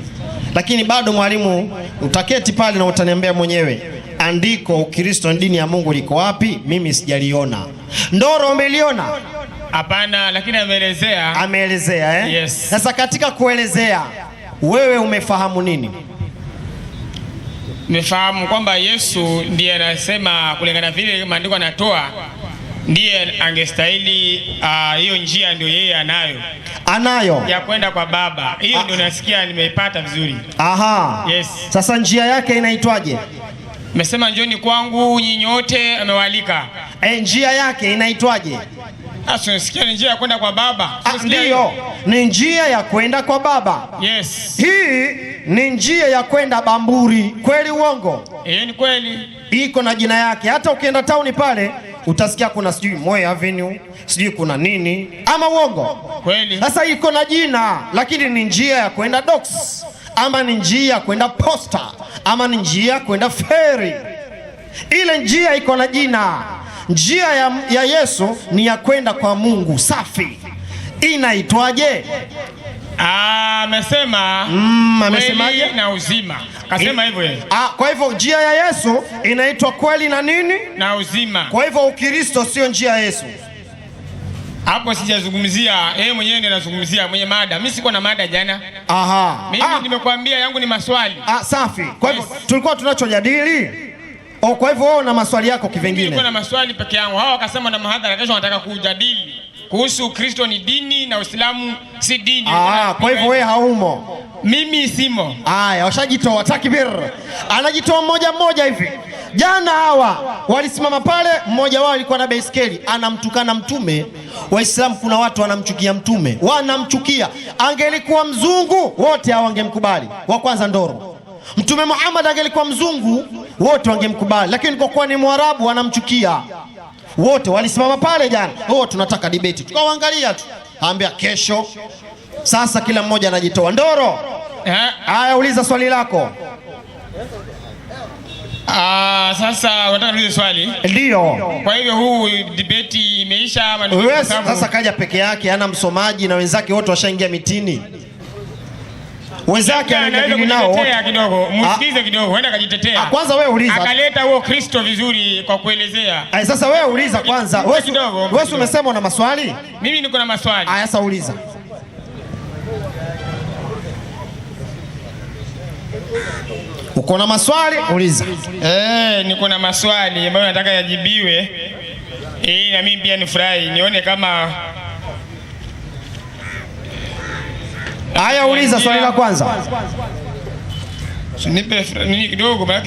Lakini bado mwalimu utaketi pale na utaniambia mwenyewe andiko Ukristo ni dini ya Mungu liko wapi? Mimi sijaliona. Ndoro umeliona? Hapana, lakini ameelezea. Yes. Sasa katika kuelezea wewe umefahamu nini? Nimefahamu kwamba Yesu ndiye anasema kulingana vile maandiko anatoa, ndiye angestahili hiyo njia ndio yeye anayo ya kwenda kwa Baba. Hiyo ndio nasikia nimeipata vizuri. Yes. Sasa njia yake inaitwaje? Nimesema njoni kwangu nyinyi wote, amewaalika. Njia yake inaitwaje? Unasikia ni njia ya kwenda kwa Baba. Ndio, ni njia ya kwenda kwa Baba. Yes. Hii ni njia ya kwenda Bamburi. Kweli uongo? Ni kweli. Iko na jina yake. Hata ukienda town pale utasikia kuna sijui Moi Avenue, sijui kuna nini. Ama uongo? Kweli. Sasa iko na jina, lakini ni njia ya kwenda Docks, ama ni njia ya kwenda Posta, ama ni njia ya kwenda Ferry. Ile njia iko na jina. Njia ya Yesu ni ya kwenda kwa Mungu safi. Inaitwaje? Amesema kweli na uzima. Akasema hivyo yeye. Kwa hivyo njia ya Yesu inaitwa kweli na nini? Na uzima. Kwa hivyo Ukristo sio njia ya Yesu. Hapo sijazungumzia, yeye mwenyewe ndiye anazungumzia mwenye mada. Mimi siko na mada jana. Mimi nimekuambia yangu ni maswali. Safi. Kwa hivyo tulikuwa tunachojadili. Kwa hivyo wewe una maswali yako kivingine. Nilikuwa na maswali peke yangu. Hao wakasema na mahadhara kesho wanataka kujadili kuhusu Ukristo ni dini na Uislamu si dini. Kwa hivyo wewe haumo. Mimi simo. Washajitoa. Takbir. Anajitoa mmoja hivi. Jana hawa walisimama pale, mmoja wao alikuwa na baiskeli anamtukana mtume. Waislamu kuna watu wanamchukia mtume. Wanamchukia. Angelikuwa mzungu wote hao wangemkubali. Wa kwanza Ndoro. Mtume Muhammad angelikuwa mzungu wote wangemkubali, lakini kwa kuwa ni Mwarabu wanamchukia. Wote walisimama pale jana. Tunataka debate. Tukawaangalia tu. Ambia kesho Sasa kila mmoja anajitoa. Ndoro, haya uliza swali lako. Sasa unataka niulize swali? Ndio. Kwa hivyo huu debate imeisha ama ni sasa kaja peke yake, hana msomaji na wenzake wote washaingia mitini. Wenzake anajadili nao kidogo, msikize kidogo, huenda kajitetea. Kwanza wewe uliza. Akaleta huo Kristo vizuri kwa kuelezea. Sasa wewe uliza kwanza. Wewe umesema una maswali? Mimi niko na maswali. Sasa uliza. Uko na maswali? Uliza. Niko na maswali ambayo nataka yajibiwe. Na mimi pia nifurahi, nione kama haya. Uliza swali la kwanza. Nipe nini kidogo maana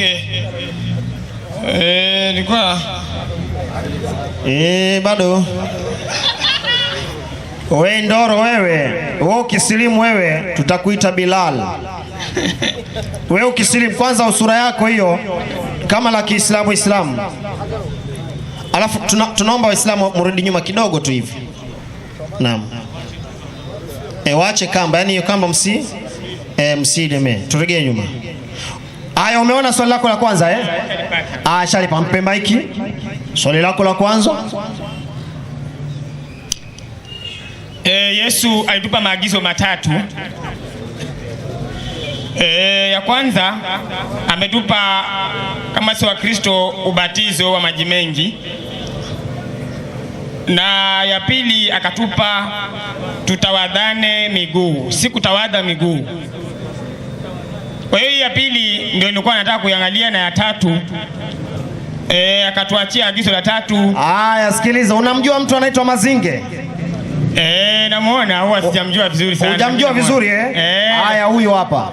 nilikuwa bado. Wewe Ndoro, wewe ukisilimu wewe tutakuita Bilal. Wewe ukisilimu kwanza usura yako hiyo kama la Kiislamu. Alafu tunaomba Waislamu mrudi nyuma kidogo tu hivi. Naam. Waache kamba, yani hiyo kamba msideme. Turejee nyuma. Haya, umeona swali lako la kwanza shalipa mpemba hiki. Swali lako la kwanza. Yesu alitupa maagizo matatu. Ya kwanza ametupa kama si wa Kristo ubatizo wa maji mengi, na ya pili akatupa tutawadhane miguu, si kutawadha miguu. Kwa hiyo ya pili ndio nilikuwa nataka kuiangalia, na ya tatu akatuachia agizo la tatu. Haya, sikiliza, unamjua mtu anaitwa Mazinge? Namuona, huwa sijamjua vizuri sana. Hujamjua vizuri Haya, huyo hapa.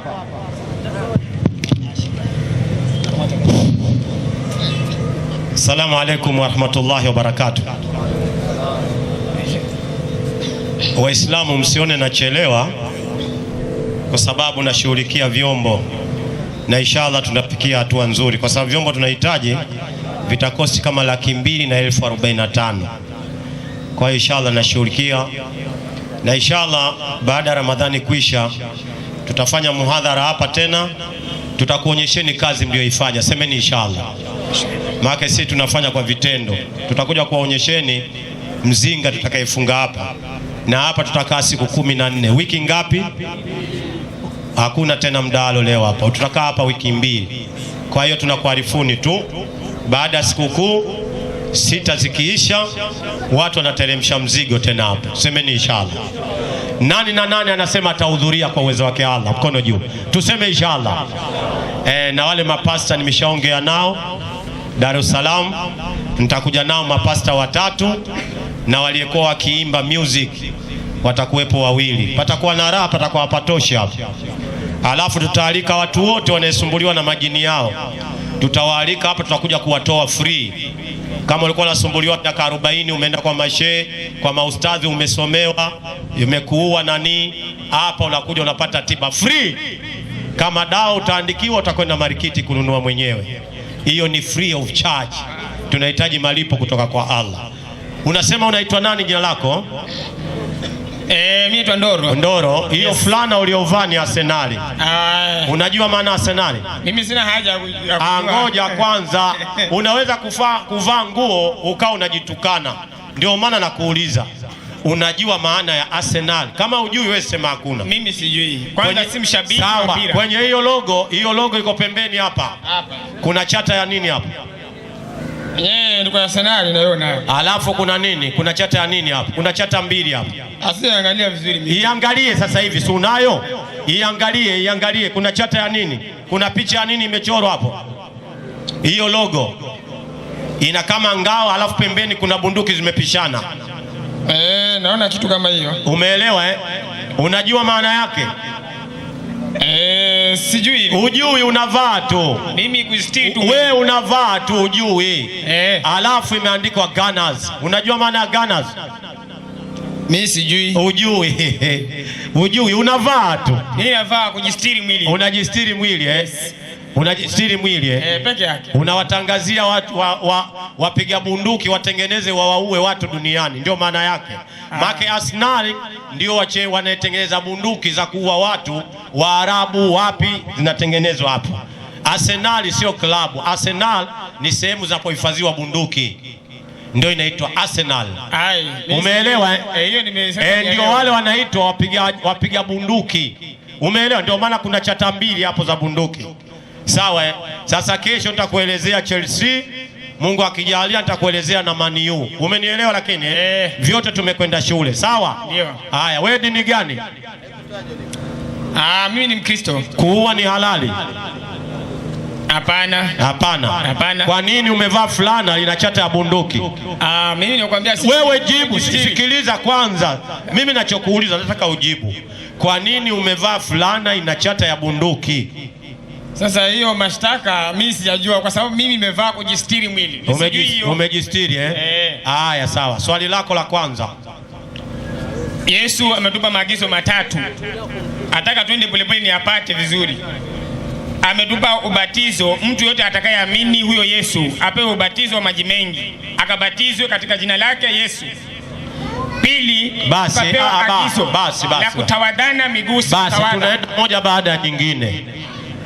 Assalamu alaikum warahmatullahi wabarakatuh. Waislamu msione nachelewa, kwa sababu nashughulikia vyombo, na inshallah tunafikia hatua nzuri, kwa sababu vyombo tunahitaji vitakosti kama 2,045. Kwa hiyo inshallah nashughulikia, na inshallah baada ya Ramadhani kuisha tutafanya muhadhara hapa tena, tutakuonyesheni kazi mlioifanya. Semeni inshallah. Maana sisi tunafanya kwa vitendo. Tutakuja kuwaonyesheni mzinga tutakayefunga hapa, na hapa tutakaa siku 14. Wiki ngapi? Hakuna tena mdalo leo hapa, tutakaa hapa wiki 2. Kwa hiyo tunakuarifuni tu, baada ya sikukuu 6 zikiisha watu wanateremsha mzigo tena hapa. Semeni inshallah. Nani na nani anasema atahudhuria kwa uwezo wake Allah? Mkono juu. Tuseme inshallah. Na wale mapasta nimeshaongea nao Dar es Salaam, nitakuja nao mapasta 3, na waliyekuwa wakiimba music watakuwepo 2. Patakuwa na raha, patakuwa hapatoshi hapa. Alafu tutaalika watu wote wanaesumbuliwa na majini yao, tutawaalika hapa, tutakuja kuwatoa free. Kama ulikuwa unasumbuliwa miaka 40, umeenda kwa mashehe, kwa maustadhi, umesomewa, imekuua nani, hapa unakuja unapata tiba free. Kama dawa utaandikiwa, utakwenda marikiti kununua mwenyewe. Hiyo ni free of charge. Tunahitaji malipo kutoka kwa Allah. Unasema unaitwa nani, jina lako? Mimi naitwa Ndoro. Ndoro, hiyo fulana uliovaa ni Arsenali. Unajua maana Arsenali? Mimi sina haja ya kujua. Ngoja kwanza. Unaweza kuvaa nguo ukao unajitukana. Ndio maana nakuuliza. Unajua maana ya Arsenal? Kama hujui wewe sema hakuna. Mimi sijui. Kwanza si mshabiki wa mpira. Kwenye hiyo logo iko pembeni hapa. Kuna chata ya nini hapa? Ndio Arsenal naona. Alafu kuna nini? Kuna chata ya nini hapa? Kuna chata 2 hapa. Asiangalia vizuri mimi. Iangalie sasa hivi, si unayo? Iangalie. Kuna chata ya nini? Kuna picha ya nini imechorwa hapo? Hiyo logo ina kama ngao, alafu pembeni kuna bunduki zimepishana. Naona kitu kama hiyo. Umeelewa Unajua maana yake? Sijui. Ujui, unavaa tu. Mimi kustiri tu. Wewe unavaa tu ujui. Alafu imeandikwa Gunners. Unajua maana ya Gunners? Mimi sijui. Ujui, unavaa tu. Mimi navaa kujistiri mwili. Unajistiri mwili Yes. Unajistiri mwili peke yake. Unawatangazia watu wapiga bunduki watengeneze wawaue watu duniani, ndio maana yake. Make Arsenal ndio wanatengeneza bunduki za kuua watu, Waarabu wapi zinatengenezwa hapo. Arsenal sio klabu. Arsenal ni sehemu za kuhifadhiwa bunduki, ndio inaitwa Arsenal. Umeelewa? Hiyo nimesema. Ndio wale wanaitwa wapiga bunduki. Umeelewa? Ndio maana kuna chata mbili hapo za bunduki. Sawa. Sasa kesho nitakuelezea Chelsea, Mungu akijalia nitakuelezea na Man U. Umenielewa? Lakini vyote tumekwenda shule. Sawa? Ndio. Haya, wewe dini gani? Mimi ni Mkristo. Kuua ni halali? Hapana. Hapana. Kwa nini umevaa fulana ina chata ya bunduki? Mimi nakwambia wewe jibu, sikiliza kwanza. Mimi ninachokuuliza nataka ujibu. Kwa nini umevaa fulana ina chata ya bunduki? Sasa hiyo mashtaka mimi sijajua, kwa sababu mimi nimevaa kujistiri mwili. Umejistiri Haya, sawa. Swali lako la kwanza. Yesu ametupa maagizo matatu. Ataka twende polepole ni apate vizuri. Ametupa ubatizo, mtu yote atakayeamini huyo Yesu apewe ubatizo wa maji mengi, akabatizwe katika jina lake Yesu. Pili, tukapewa agizo la kutawadhana miguu. Basi tunaenda moja baada ya nyingine.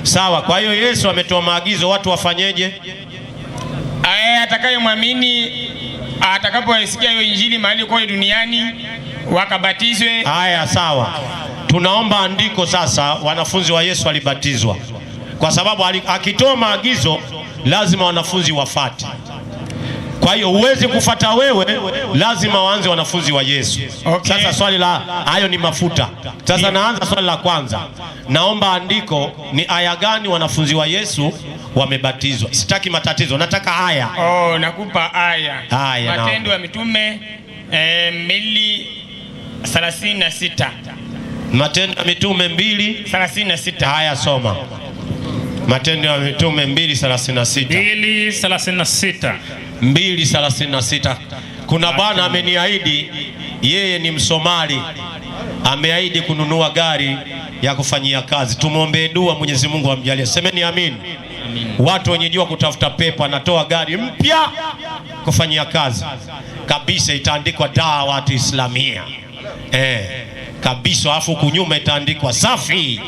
Sawa. Kwa hiyo Yesu ametoa maagizo, watu wafanyeje? Atakayemwamini atakapoisikia hiyo injili mahali kwa duniani wakabatizwe. Haya, sawa. Tunaomba andiko sasa, wanafunzi wa Yesu walibatizwa. Kwa sababu akitoa maagizo lazima wanafunzi wafuate. Kwa hiyo huwezi kufuata wewe, lazima waanze wanafunzi wa Yesu. Okay. Sasa swali la hayo ni mafuta. Sasa naanza swali la kwanza. Naomba andiko, ni aya gani wanafunzi wa Yesu wamebatizwa? Sitaki matatizo, nataka aya. Nakupa aya. Matendo ya Mitume 2:36. Matendo ya Mitume 2:36. Haya, soma. Matendo ya Mitume 2:36. 2:36. Kuna bwana ameniahidi, yeye ni Msomali, ameahidi kununua gari ya kufanyia kazi. Tumwombee dua, Mwenyezi Mungu amjalie. Semeni amin. Watu wenye jua kutafuta pepo, anatoa gari mpya kufanyia kazi kabisa, itaandikwa Dawat Islamia kabisa, afu kunyuma itaandikwa Safi.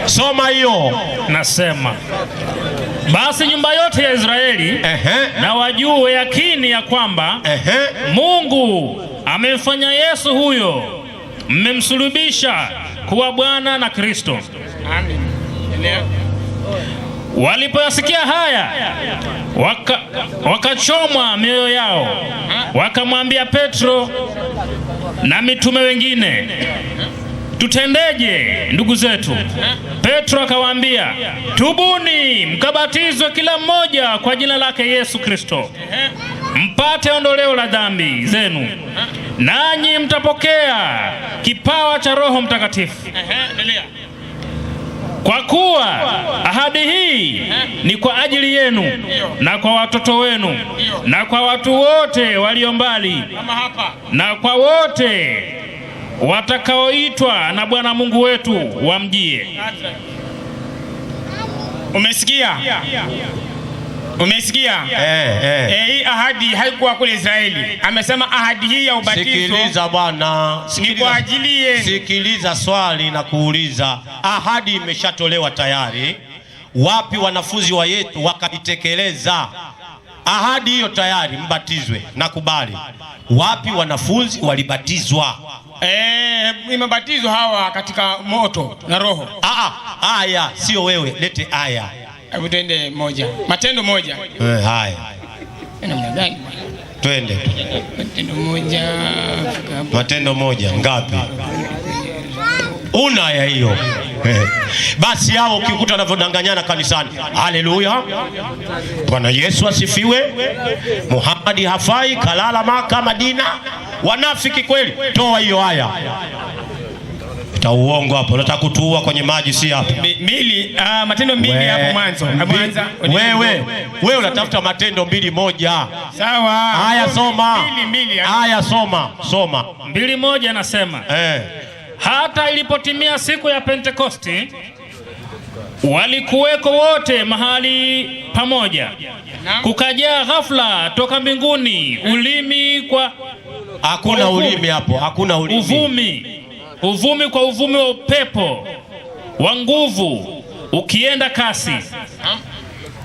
Soma hiyo. Nasema, basi nyumba yote ya Israeli na wajue yakini ya kwamba Mungu amemfanya Yesu huyo mmemsulubisha kuwa Bwana na Kristo. Amen. Walipoyasikia haya wakachomwa mioyo yao, wakamwambia Petro na mitume wengine, tutendeje ndugu zetu? Petro akawaambia, tubuni mkabatizwe kila mmoja kwa jina lake Yesu Kristo, mpate ondoleo la dhambi zenu, nanyi mtapokea kipawa cha Roho Mtakatifu. Kwa kuwa ahadi hii ni kwa ajili yenu na kwa watoto wenu na kwa watu wote walio mbali na kwa wote watakaoitwa na Bwana Mungu wetu wamjie. Umesikia? Hii ahadi haikuwa kule Israeli. Amesema ahadi hii ya ubatizo. Sikiliza bwana, ni kwa ajili yenu. Sikiliza swali na kuuliza. Ahadi imeshatolewa tayari. Wapi wanafunzi wa yetu wakaitekeleza ahadi hiyo? Tayari mbatizwe, nakubali. Wapi wanafunzi walibatizwa? Imebatizwa hawa katika moto na Roho. Aya, sio wewe, lete aya. Hebu twende moja. Matendo 1. Haya. Namna gani? Twende. Matendo 1 ngapi? Una ya hiyo. Basi hao ukikuta wanavyodanganyana kanisani. Haleluya. Bwana Yesu asifiwe. Muhammad hafai, kalala Maka Madina. Wanafiki kweli. Toa hiyo haya. Uongo hapo, nataka kutuua kwenye maji, si hapo. Matendo 2 hapo mwanzo. Wewe unatafuta Matendo 2:1. Sawa. Haya, soma. Haya, soma. 2:1 nasema, hata ilipotimia siku ya Pentekosti, walikuweko wote mahali pamoja. Kukajaa ghafla toka mbinguni ulimi kwa hakuna ulimi hapo, hakuna ulimi. Uvumi kwa uvumi wa upepo wa nguvu ukienda kasi.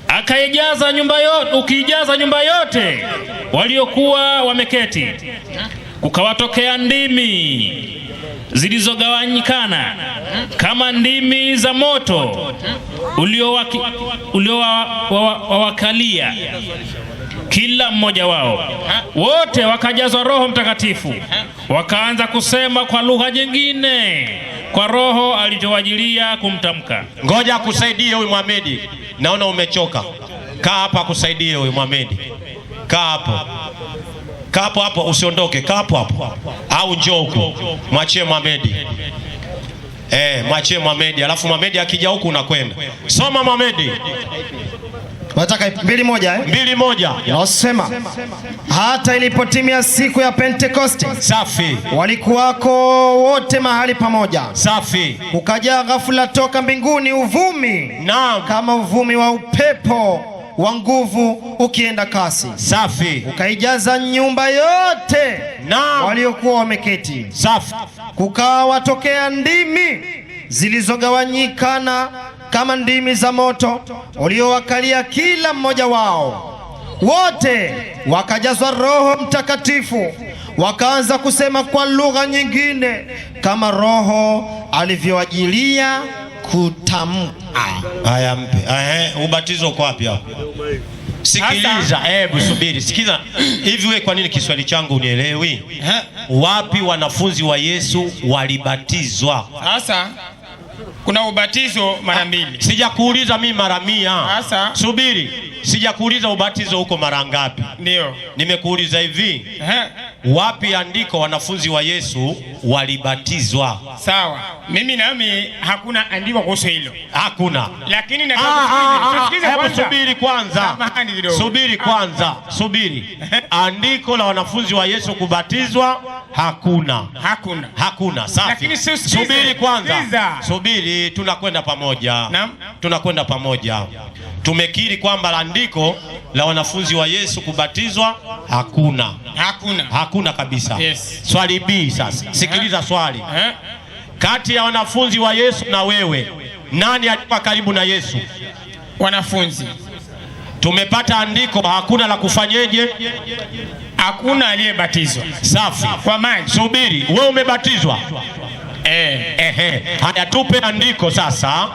Akaijaza nyumba yote, ukijaza nyumba yote waliokuwa wameketi. Kukawatokea ndimi zilizogawanyikana kama ndimi za moto uliowakalia kila mmoja wao. Wote wakajazwa Roho Mtakatifu, wakaanza kusema kwa lugha nyingine kwa Roho alizowajilia kumtamka. Ngoja akusaidie huyu Mohamed, naona umechoka. Kaa hapa akusaidie huyu Mohamed. Kaa hapo. Kaa hapo hapo, usiondoke. Kaa hapo hapo. Au njoo huko. Mwachie Mohamed. Mwachie Mohamed. Alafu Mohamed akija huku unakwenda. Soma Mohamed. Nataka 2:1 2:1. Nasema hata ilipotimia siku ya Pentekoste. Safi. Walikuwako wote mahali pamoja. Safi. Kukaja ghafula toka mbinguni uvumi. Naam. Kama uvumi wa upepo wa nguvu ukienda kasi. Safi. Ukaijaza nyumba yote. Naam. Waliokuwa wameketi. Safi. Kukawatokea ndimi zilizogawanyikana kama ndimi za moto uliowakalia kila mmoja wao. Wote wakajazwa Roho Mtakatifu, wakaanza kusema kwa lugha nyingine kama Roho alivyowajilia kutamka. Haya mpe. Ubatizo uko wapi hapo? Sikiliza, hebu subiri. Sikiza. Hivi wewe kwa nini Kiswahili changu unielewi? Wapi wanafunzi wa Yesu walibatizwa? Sasa kuna ubatizo mara mbili. Sijakuuliza mimi mara 100. Sasa subiri. Sijakuuliza ubatizo huko mara ngapi. Ndio. Nimekuuliza hivi. Wapi andiko wanafunzi wa Yesu walibatizwa? Sawa. Mimi nami hakuna andiko kuhusu hilo. Hakuna. Lakini nataka subiri kwanza. Subiri kwanza. Subiri. Andiko la wanafunzi wa Yesu kubatizwa hakuna. Hakuna. Safi. Lakini subiri kwanza. Subiri, tunakwenda pamoja. Naam. Tunakwenda pamoja. Tumekiri kwamba andiko la wanafunzi wa Yesu kubatizwa hakuna. Hakuna kabisa. Yes. Swali B sasa. Sikiliza swali. Kati ya wanafunzi wa Yesu na wewe, nani alikuwa karibu na Yesu? Wanafunzi. Tumepata andiko, hakuna la kufanyeje? Hakuna aliyebatizwa. Safi. Kwa maji. Subiri, wewe umebatizwa? Haya, tupe andiko sasa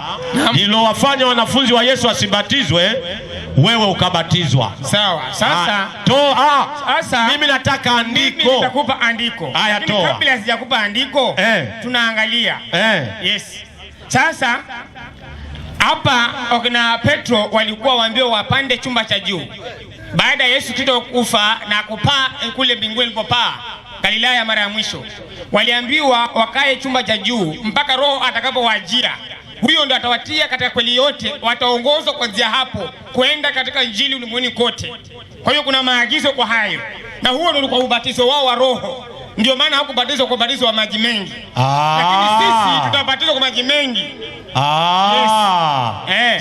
lilowafanya wanafunzi wa Yesu wasibatizwe, wewe ukabatizwa. Sawa. Sasa sasa mimi nataka andiko. Mimi nitakupa andiko. Haya, toa. Kabla sijakupa andiko, tunaangalia. Yes. Sasa hapa wakina Petro walikuwa waambiwa wapande chumba cha juu. Baada ya Yesu Kristo kufa na kupaa kule mbinguni alipopaa Galilaya mara ya mwisho, waliambiwa wakae chumba cha juu mpaka Roho atakapowajia. Huyo ndo atawatia katika kweli yote, wataongozwa kuanzia hapo kwenda katika Injili ulimwenguni kote. Kwa hiyo kuna maagizo kwa hayo, na huo ndio ulikuwa ubatizo wao wa Roho. Ndio maana hakubatizwa kwa ubatizo wa maji mengi. Lakini sisi tutabatizwa kwa maji mengi.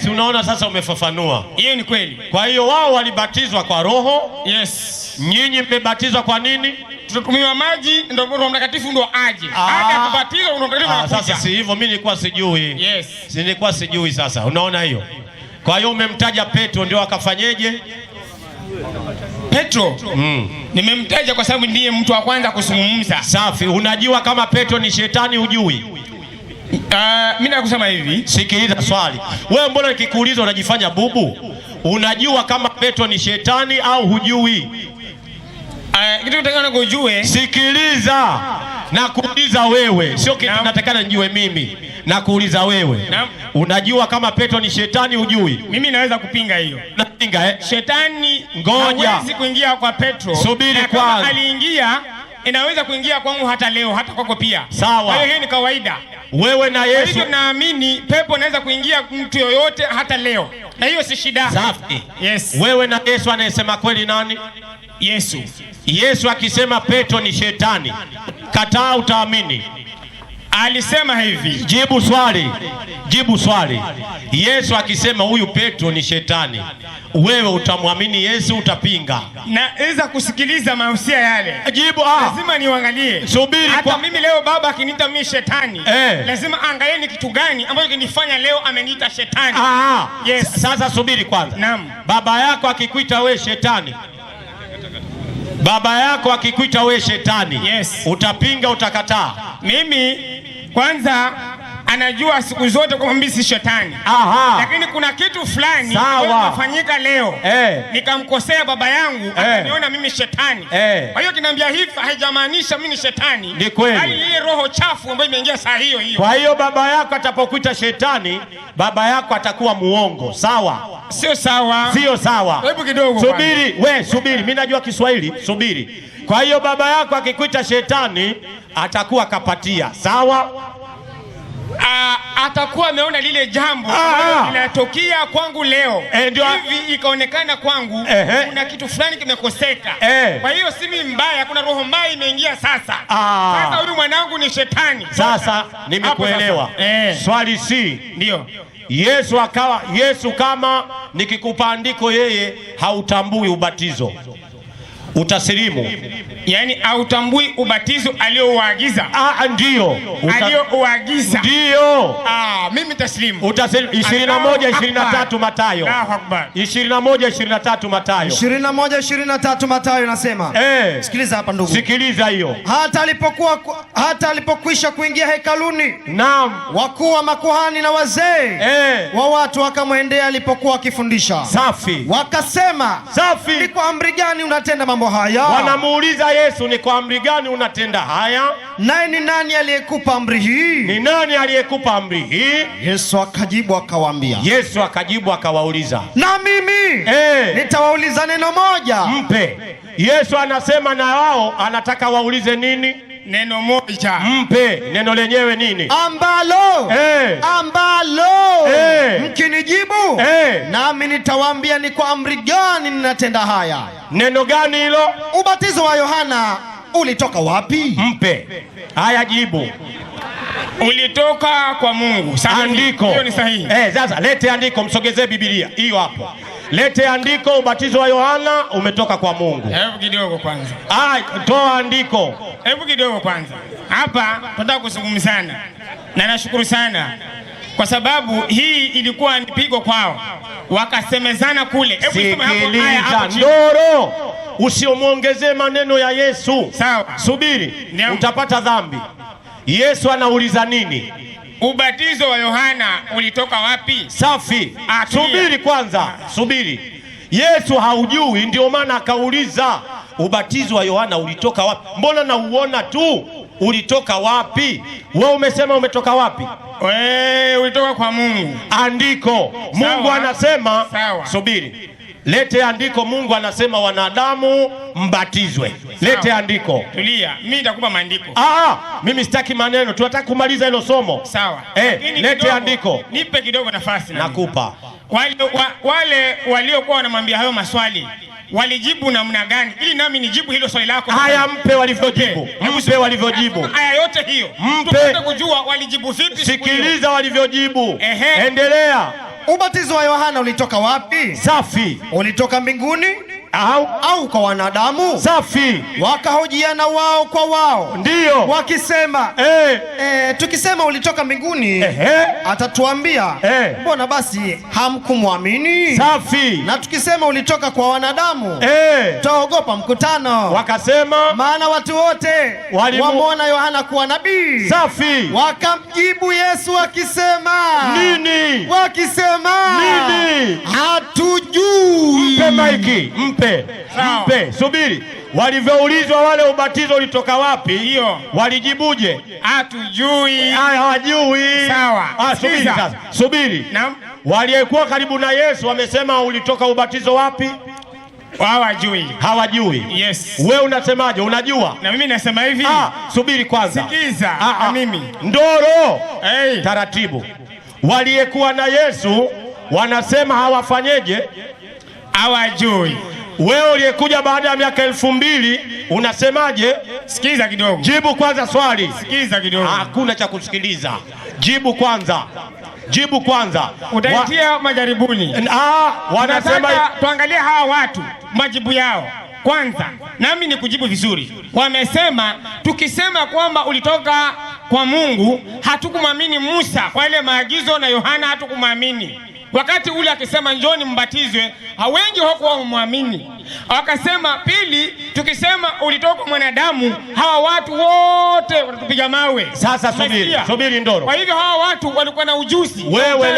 Si unaona sasa umefafanua. Hiyo ni kweli. Kwa hiyo wao walibatizwa kwa Roho. Yes. Nyinyi mmebatizwa kwa nini? Tutakumiwa maji ndio Roho Mtakatifu ndio aje. Baada ya kubatizwa Roho Mtakatifu anakuja. Sasa si hivyo, mimi nilikuwa sijui. Yes. Nilikuwa sijui sasa. Unaona hiyo? Kwa hiyo umemtaja Petro ndio akafanyeje? Petro? Nimemtaja kwa sababu ndiye mtu wa kwanza kuzungumza. Safi. Unajua kama Petro ni shetani hujui? Mimi nakusema hivi. Sikiliza swali. Wewe mbona nikikuuliza unajifanya bubu? Unajua kama Petro ni shetani au hujui? Kitu nataka kujue. Sikiliza. Nakuuliza wewe, sio kitu natakana nijue mimi. Nakuuliza wewe. Unajua kama Petro ni shetani hujui? Mimi naweza kupinga hiyo. Napinga Shetani hawezi kuingia kwa Petro. Subiri kwanza. Aliingia, inaweza kuingia kwangu hata leo, hata kwako pia. Sawa. Kwa hiyo ni kawaida. Wewe na Yesu. Kwa hiyo naamini pepo inaweza kuingia mtu yoyote hata leo. Na hiyo si shida. Safi. Yes. Wewe na Yesu anayesema kweli nani? Yesu. Yesu akisema Petro ni shetani, kataa utaamini? Alisema hivi. Jibu swali. Yesu akisema huyu Petro ni shetani, wewe utamwamini Yesu, utapinga? Naweza kusikiliza mahusia yale. Jibu. Lazima niangalie. Subiri. Hata mimi leo baba akiniita mimi shetani, lazima angalie ni kitu gani ambacho kinifanya leo ameniita shetani. Yes. Sasa subiri kwanza. Naam. Baba yako akikuita we shetani, yes, utapinga, utakataa? Mimi kwanza anajua siku zote kwamba mimi si shetani. Lakini kuna kitu fulani kinafanyika leo, nikamkosea baba yangu, akaniona mimi shetani. Kwa hiyo kinaambia hivi, haijamaanisha mimi ni shetani, bali ile roho chafu ambayo imeingia saa hiyo. Kwa hiyo baba yako atapokuita shetani, baba yako atakuwa muongo. Sawa? Sio sawa. Sio sawa. Hebu kidogo. Subiri. Mimi najua Kiswahili. Subiri. Kwa hiyo baba yako akikuita shetani, atakuwa kapatia. Sawa? Atakuwa ameona lile jambo linatokea kwangu leo, hivi ikaonekana kwangu kuna kitu fulani kimekoseka. Kwa hiyo si mimi mbaya, kuna roho mbaya imeingia sasa. Sasa huyu mwanangu ni shetani. Sasa nimekuelewa. Swali si ndio Yesu kama nikikupa andiko yeye hautambui ubatizo, utasilimu? Yani hautambui ubatizo aliyouagiza? Ndio. Aliyouagiza? Ndio. Mimi taslimu. Utasilimu. 21:23 Mathayo. 21:23 Mathayo. 21:23 Mathayo nasema. Sikiliza hapa ndugu. Sikiliza hiyo. Hata alipokwisha kuingia hekaluni, naam, wakuu wa makuhani na wazee wa watu wakamwendea alipokuwa akifundisha. Safi. Wakasema, safi, ni kwa amri gani unatenda mambo haya? Wanamuuliza Yesu, ni kwa amri gani unatenda haya? Naye ni nani aliyekupa amri hii? Ni nani aliyekupa amri hii? Yesu akajibu akawaambia. Yesu akajibu akawauliza, na mimi nitawauliza neno moja. Mpe. Yesu anasema na wao anataka waulize nini? Neno moja. Mpe. Neno lenyewe nini? Ambalo mkinijibu nami nitawaambia ni kwa amri gani ninatenda haya. Neno gani hilo? Ubatizo wa Yohana ulitoka wapi? Mpe. Haya, jibu. Ulitoka kwa Mungu. Andiko. Hiyo ni sahihi. Sasa lete andiko, msogezee Biblia hiyo hapo. Lete andiko, ubatizo wa Yohana umetoka kwa Mungu. Hebu kidogo kwanza. Toa andiko. Hebu kidogo kwanza. Hapa tunataka kuzungumzana. Na nashukuru sana kwa sababu hii ilikuwa ni pigo kwao. Wakasemezana kule. Hebu sema hapo haya hapo. Ndoro. Usimuongezee maneno ya Yesu. Sawa. Subiri. Utapata dhambi. Yesu anauliza nini? Ubatizo wa Yohana ulitoka wapi? Safi. Subiri kwanza. Subiri. Yesu haujui, ndio maana akauliza ubatizo wa Yohana ulitoka wapi? Mbona na uona tu ulitoka wapi? Wewe umesema umetoka wapi? Ulitoka kwa Mungu. Andiko. Mungu anasema. Subiri. Lete andiko. Mungu anasema wanadamu mbatizwe. Lete andiko. Tulia. Mimi nitakupa maandiko. Mimi sitaki maneno. Tunataka kumaliza hilo somo. Sawa. Lete andiko. Nipe kidogo nafasi. Nakupa. Wale waliokuwa wanamwambia hayo maswali walijibu namna gani ili nami nijibu hilo swali lako? Haya, mpe walivyojibu. Mpe walivyojibu. Haya yote hiyo. Mpe. Kujua walijibu vipi. Sikiliza walivyojibu. Endelea. Ubatizo wa Yohana ulitoka wapi? Safi. Ulitoka mbinguni au kwa wanadamu? Safi. Wakahojiana wao kwa wao. Ndio. Wakisema tukisema ulitoka mbinguni atatuambia mbona basi hamkumwamini? Safi. Na tukisema ulitoka kwa wanadamu tutaogopa mkutano. Wakasema maana watu wote wamuona Yohana kuwa nabii. Safi. Wakamjibu Yesu wakisema nini? Wakisema nini? Hatujui. Mpe maiki. Mpe. Subiri. Walivyoulizwa wale ubatizo ulitoka wapi? Hiyo. Walijibuje? Hatujui. Hawajui. Sawa. Subiri sasa. Subiri. Naam. Waliyekuwa karibu na Yesu wamesema ulitoka ubatizo wapi? Hawajui. Hawajui. Yes. Wewe unasemaje? Unajua? Na mimi nasema hivi. Subiri kwanza. Sikiza. Mimi. Ndoro. Taratibu. Waliyekuwa na Yesu wanasema hawafanyeje? Hawajui. Wewe uliyekuja baada ya miaka 2000 unasemaje? Sikiza kidogo. Jibu kwanza swali. Sikiza kidogo. Hakuna cha kusikiliza. Jibu kwanza. Jibu kwanza. Utaitia majaribuni. Wanasema tuangalie hawa watu majibu yao. Kwanza, nami ni kujibu vizuri. Wamesema tukisema kwamba ulitoka kwa Mungu, hatukumwamini Musa kwa ile maagizo na Yohana hatukumwamini. Wakati ule akisema njoni mbatizwe, wengi hawakuwa wamwamini. Wakasema pili, tukisema ulitoka kwa mwanadamu, hawa watu wote watatupiga mawe. Sasa subiri Ndoro. Kwa hivyo hawa watu walikuwa na ujuzi. Wewe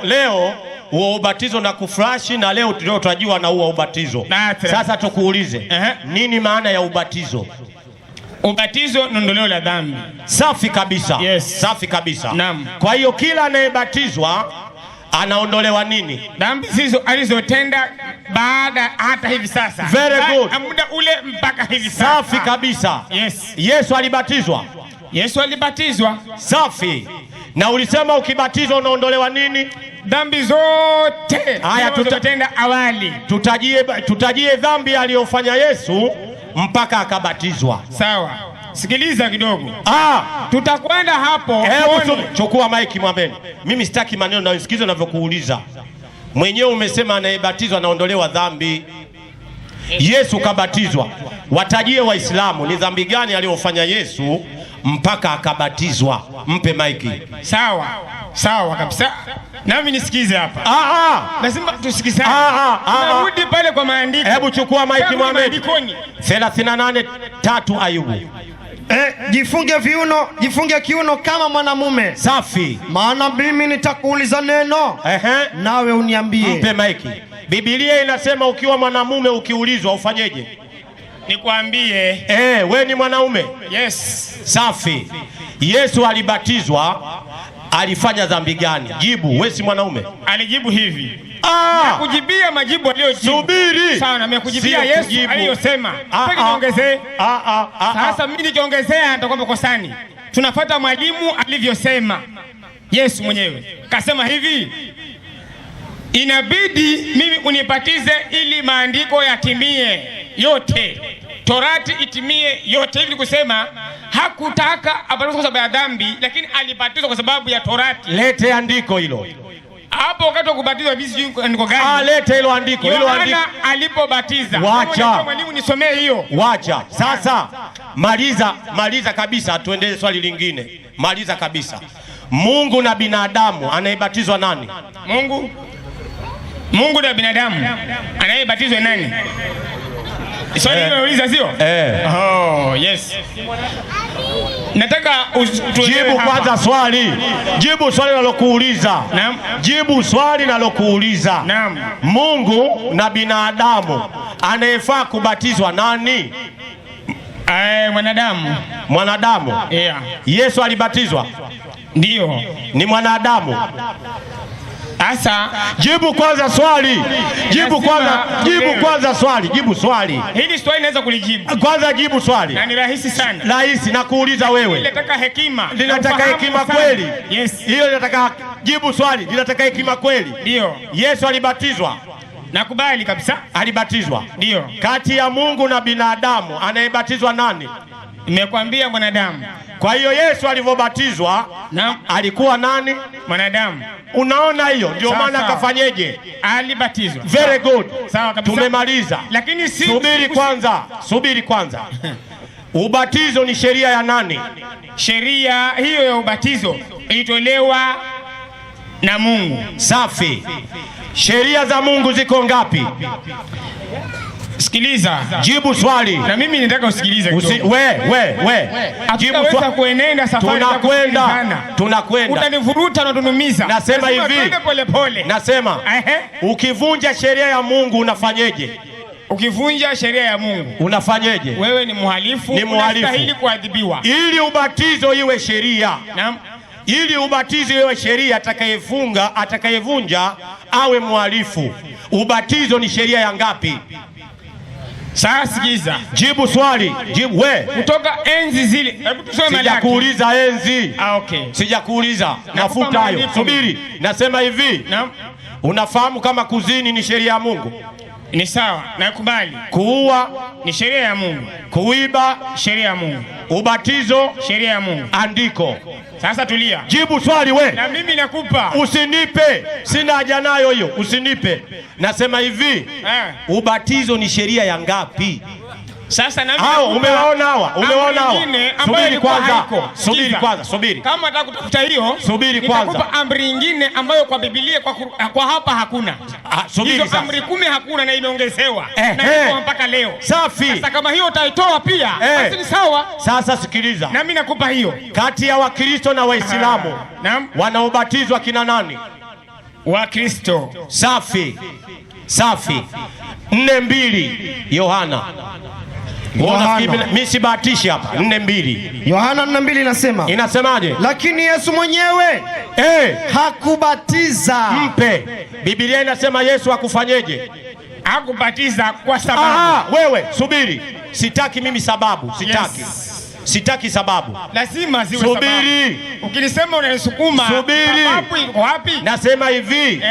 leo huo ubatizo na kufurashi na leo tunajua na huo ubatizo. Sasa tukuulize, nini maana ya ubatizo? Ubatizo ni ondoleo la dhambi. Safi kabisa. Yes. Safi kabisa. Naam. Kwa hiyo kila anayebatizwa anaondolewa nini? Dhambi hizo alizotenda baada hata hivi sasa. Very good. Muda ule mpaka hivi sasa. Safi kabisa. Yes. Yesu alibatizwa. Yesu alibatizwa. Safi. Na ulisema ukibatizwa unaondolewa nini? Dhambi zote. Haya, tutatenda awali. Tutajie dhambi aliyofanya Yesu mpaka akabatizwa. Sawa. Sikiliza kidogo. Tutakwenda hapo. Chukua maiki mwambeni. Mimi sitaki maneno na usikize unavyokuuliza. Mwenyewe umesema anayebatizwa anaondolewa dhambi. Yesu kabatizwa. Watajie Waislamu ni dhambi gani aliyofanya Yesu mpaka akabatizwa. Mpe maiki. Sawa. Sawa kabisa. Nami nisikize hapa. Lazima tusikizane. Narudi pale kwa maandiko. Hebu chukua maiki mwambeni. 38:3 Ayubu. Jifunge kiuno kama mwanamume. Safi. Maana mimi nitakuuliza neno. Nawe uniambie. Mpe maiki. Biblia inasema ukiwa mwanamume ukiulizwa ufanyeje? Nikwambie. We ni mwanaume? Yes. Safi. Yesu alibatizwa, alifanya dhambi gani? Jibu, wewe si mwanaume. Alijibu hivi. Nakujibia majibu aliyojibu. Subiri. Sawa, na nimekujibia Yesu aliyosema. Niongezee. Sasa mimi nikiongezea nitakuwa mkosani. Tunafuata mwalimu alivyosema. Yesu mwenyewe kasema hivi, inabidi mimi unibatize ili maandiko yatimie yote. Torati itimie yote. Hivi kusema hakutaka abatizwe kwa sababu ya dhambi, lakini alibatizwa kwa sababu ya Torati. Lete andiko hilo. Hapo wakati wa kubatizwa bizi andiko gani? Lete hilo andiko. Yohana alipobatiza. Wacha. Mwalimu nisomee hiyo. Wacha. Sasa maliza kabisa, tuendelee swali lingine. Maliza kabisa. Mungu na binadamu anayebatizwa nani? Mungu na binadamu anayebatizwa nani? Swali hilo uliza sio? Yes. Nataka jibu kwanza swali. Jibu swali nalokuuliza. Naam. Jibu swali nalokuuliza. Naam. Mungu na binadamu anayefaa kubatizwa nani? Mwanadamu. Yeah. Yesu alibatizwa? Ndio. Ni mwanadamu. Asa, jibu kwanza swali. Jibu kwanza swali. Jibu swali. Hili swali naweza kulijibu. Kwanza jibu swali. Na ni rahisi sana. Rahisi na kuuliza wewe. Linataka hekima. Linataka hekima kweli? Yes. Hiyo linataka jibu swali. Linataka hekima kweli? Ndio. Yesu alibatizwa? Nakubali kabisa. Alibatizwa? Ndio. Kati ya Mungu na binadamu anayebatizwa nani? Nimekwambia mwanadamu. Kwa hiyo Yesu alivyobatizwa alikuwa nani? Mwanadamu. Unaona hiyo? Ndio maana akafanyeje? Alibatizwa. Very good. Sawa kabisa. Tumemaliza. Lakini subiri kwanza. Ubatizo ni sheria ya nani? Sheria hiyo ya ubatizo ilitolewa na Mungu. Safi. Sheria za Mungu ziko ngapi? Sikiliza. Jibu swali. Na mimi nataka usikilize kidogo. We. Jibu swali. Kuenenda safari tunakwenda. Utanivuruta na tunumiza. Nasema hivi. Pole. Nasema ukivunja sheria ya Mungu unafanyeje? Ukivunja sheria ya Mungu unafanyeje? Wewe ni mhalifu. Unastahili kuadhibiwa. Ili ubatizo iwe sheria. Naam. Ili ubatizo iwe sheria, atakayevunja awe mhalifu. Ubatizo ni sheria ya ngapi? Sasa sikiza. Jibu swali. Jibu kutoka enzi zile. Hebu tusome Malaki. Sijakuuliza enzi. Okay. Sijakuuliza. Nafuta hayo. Subiri. Nasema hivi. Naam. Unafahamu kama kuzini ni sheria ya Mungu? Ni sawa, nakubali. Kuua ni sheria ya Mungu. Kuiba sheria ya Mungu. Ubatizo sheria ya Mungu. Andiko. Sasa tulia. Jibu swali we. Na mimi nakupa. Usinipe. Sina haja nayo hiyo. Usinipe. Nasema hivi. Ubatizo ni sheria ya ngapi? Sasa na mimi umewaona hawa? Umewaona hawa? Subiri kwanza. Subiri kwanza. Subiri. Kama nataka kutafuta hiyo, subiri kwanza. Nitakupa amri nyingine ambayo kwa Biblia kwa hapa hakuna. Subiri sasa. Amri 10 hakuna na imeongezewa. Na iko mpaka leo. Safi. Sasa kama hiyo utaitoa pia, basi ni sawa. Sasa sikiliza. Na mimi nakupa hiyo. Kati ya Wakristo na Waislamu wanaobatizwa kina nani? Wakristo. Safi. Safi. 4:2 Yohana. Mimi sibatishi hapa. 4:2 Yohana 4:2 inasema. Inasemaje? Lakini Yesu mwenyewe hakubatiza. Mpe. Biblia inasema Yesu hakufanyeje? Hakubatiza kwa sababu. Wewe subiri. Sitaki mimi sababu. Sitaki. Sitaki sababu. Lazima ziwe sababu. Subiri. Ukinisema unanisukuma. Subiri. Sababu iko wapi? Nasema hivi.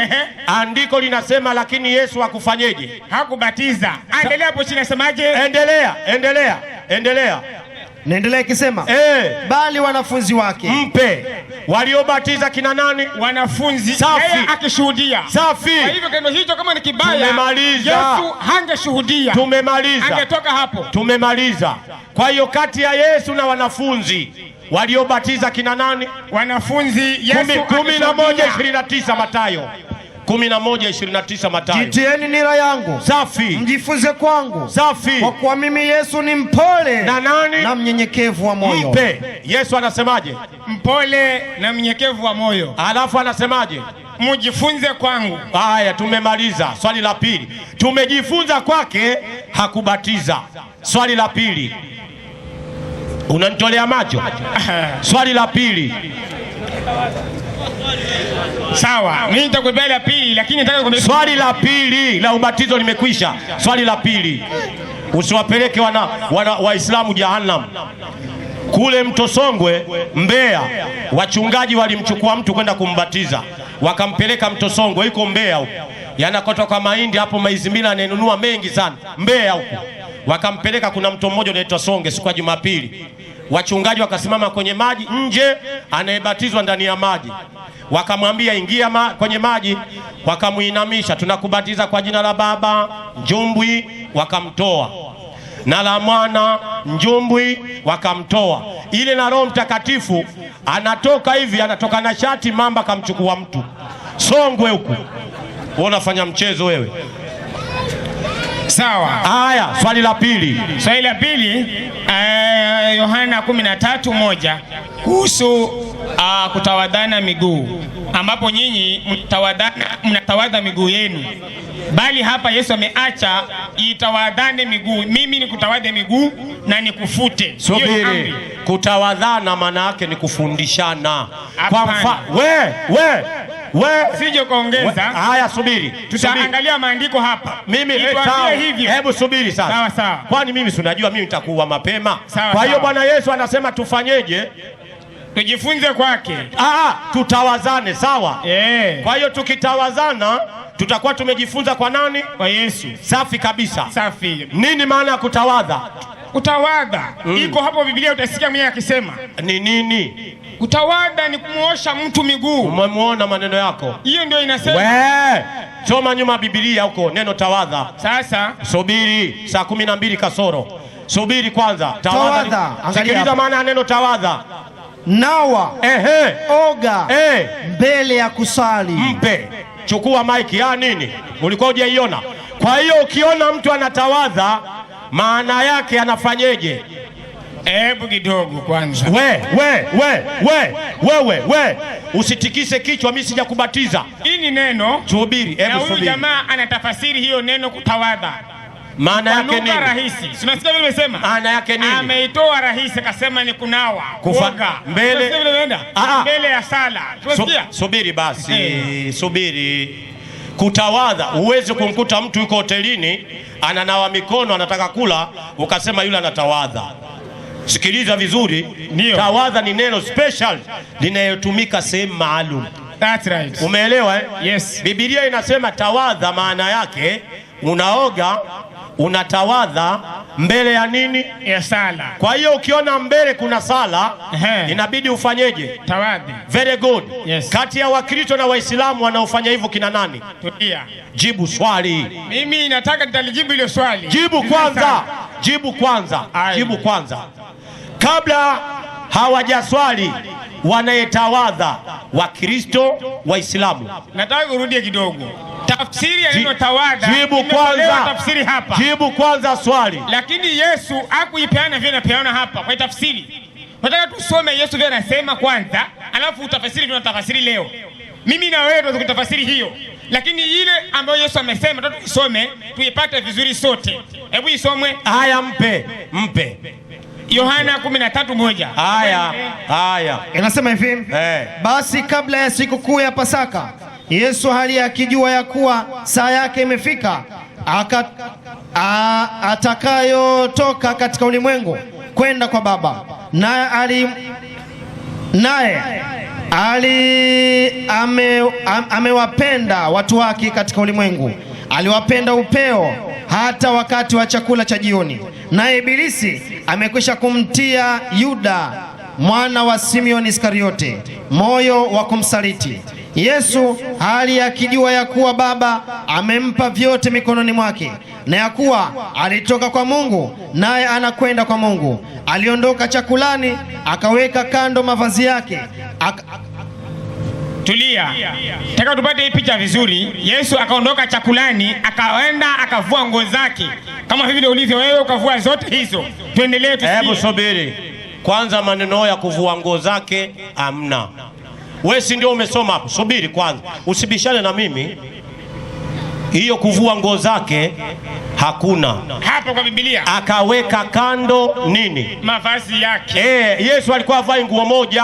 Andiko linasema lakini Yesu hakufanyeje? Hakubatiza. Endelea hapo chini nasemaje? Endelea. Naendelea ikisema bali wanafunzi wake. Mpe. Waliobatiza kina nani? Wanafunzi. Safi. Yeye akishuhudia. Safi. Kwa hivyo kendo hicho kama ni kibaya, tumemaliza. Yesu hangeshuhudia. Tumemaliza. Angetoka hapo. Tumemaliza. Kwa hiyo kati ya Yesu na wanafunzi waliobatiza kina nani? Wanafunzi. Yesu 11:29 Mathayo. 11:29 Mathayo. Jitieni nira yangu. Safi. Mjifunze kwangu. Safi. Kwa kuwa mimi Yesu ni mpole na nani? Na mnyenyekevu wa moyo. Mpe. Yesu anasemaje? Mpole na mnyenyekevu wa moyo. Alafu anasemaje? Mjifunze kwangu. Haya, tumemaliza. Swali la pili. Tumejifunza kwake, hakubatiza. Swali la pili. Unanitolea macho? Swali la pili. Sawa, mimi nitakwambia la pili, lakini nataka kukwambia swali la pili la ubatizo limekwisha. Swali la pili. Usiwapeleke Waislamu jahannam. Kule Mto Songwe, Mbeya, wachungaji walimchukua mtu kwenda kumbatiza. Wakampeleka Mto Songwe, yuko Mbeya huko. Yanakotoka mahindi hapo Maizimbila ananunua mengi sana. Mbeya huko. Wakampeleka, kuna mto mmoja unaitwa Songe, siku ya Jumapili. Wachungaji wakasimama kwenye maji nje, anayebatizwa ndani ya maji. Wakamwambia ingia kwenye maji, wakamuinamisha, tunakubatiza kwa jina la Baba, Njumbwi, wakamtoa. Na la Mwana, Njumbwi, wakamtoa. Ile na Roho Mtakatifu anatoka hivi, anatoka na shati, mamba kamchukua mtu. Songwe huku. Wewe unafanya mchezo wewe. Sawa. Haya, swali la pili. Swali la pili, Yohana 13:1 kuhusu kutawadhana miguu, ambapo nyinyi mnatawadha miguu yenu, bali hapa Yesu ameacha itawadhane miguu. Mimi ni kutawadha miguu na nikufute. Subiri. Kutawadhana maana yake ni kufundishana. Kwa mfano sije kuongeza. Haya, subiri. Tutaangalia maandiko hapa. Mimi hivyo. Hebu subiri sasa. Sawa. Kwani mimi si unajua mimi nitakuwa mapema. Kwa hiyo Bwana Yesu anasema tufanyeje? Tujifunze kwake. Tutawazane, sawa? Kwa hiyo tukitawazana tutakuwa tumejifunza kwa nani? Kwa Yesu. Safi kabisa. Safi. Nini maana ya kutawadha? Kutawadha iko hapo Biblia, utasikia mwenyewe akisema. Ni nini? Kutawadha ni kumuosha mtu miguu. Umemuona maneno yako? Hiyo ndio inasema. Soma nyuma Biblia huko neno tawadha. Sasa subiri, saa 12 kasoro. Subiri kwanza. Tawadha. Sikiliza maana ya neno tawadha. Nawa. Oga. Mbele ya kusali. Mpe. Chukua maiki. Nini? Ulikuwa hujaiona? Kwa hiyo ukiona mtu anatawadha, maana yake anafanyeje? Hebu kidogo kwanza. Wewe usitikise kichwa, mimi sijakubatiza. Hii ni neno. Subiri, hebu subiri. Huyu jamaa anatafasiri hiyo neno kutawadha. Maana yake nini? Rahisi. Unasikia vile nimesema? Maana yake nini? Ameitoa rahisi akasema ni kunawa. Kuoga. Mbele. Mbele ya sala. Unasikia? Subiri basi. Subiri. Kutawadha, uweze kumkuta mtu yuko hotelini ananawa mikono anataka kula, ukasema yule anatawadha. Sikiliza vizuri. Tawadha ni neno special linayotumika sehemu maalum. That's right. Umeelewa? Yes. Biblia inasema tawadha maana yake unaoga, unatawadha mbele ya nini? Ya sala. Kwa hiyo ukiona mbele kuna sala, inabidi ufanyeje? Tawadhi. Very good. Yes. Kati ya Wakristo na Waislamu wanaofanya hivyo kina nani? Tulia. Jibu swali. Mimi nataka nitalijibu ile swali. Jibu kwanza. Jibu kwanza. Jibu kwanza. Kabla hawajaswali wanayetawadha Wakristo, Waislamu. Nataka urudie kidogo. Tafsiri ya neno tawadha. Jibu kwanza. Tafsiri hapa. Jibu kwanza swali. Lakini Yesu hakuipeana vile anapeana hapa kwa tafsiri. Nataka tusome Yesu vile anasema kwanza, alafu utafasiri tunatafasiri leo. Mimi na wewe tunaweza kutafasiri hiyo. Lakini ile ambayo Yesu amesema tunataka tusome tuipate vizuri sote. Hebu isomwe. Haya, mpe. Yohana 13:1. Haya. Inasema hivi. Basi kabla ya sikukuu ya Pasaka, Yesu hali akijua ya kuwa saa yake imefika atakayotoka katika ulimwengu kwenda kwa Baba, amewapenda watu wake katika ulimwengu, aliwapenda upeo hata wakati wa chakula cha jioni. Naye Ibilisi amekwisha kumtia Yuda mwana wa Simeoni Iskariote moyo wa kumsaliti. Yesu hali akijua ya kuwa Baba amempa vyote mikononi mwake na ya kuwa alitoka kwa Mungu naye anakwenda kwa Mungu, aliondoka chakulani, akaweka kando mavazi yake. Tulia. Nataka tupate hii picha vizuri. Yesu akaondoka chakulani, akaenda akavua nguo zake kama vile ulivyo wewe ukavua zote hizo. Tuendelee tusikie. Hebu subiri. Kwanza maneno ya kuvua nguo zake amna. Wewe si ndio umesoma hapo? Subiri kwanza. Usibishane na mimi. Hiyo kuvua nguo zake hakuna hapo kwa Biblia. Akaweka kando nini? Mavazi yake. Yesu alikuwa avai nguo moja.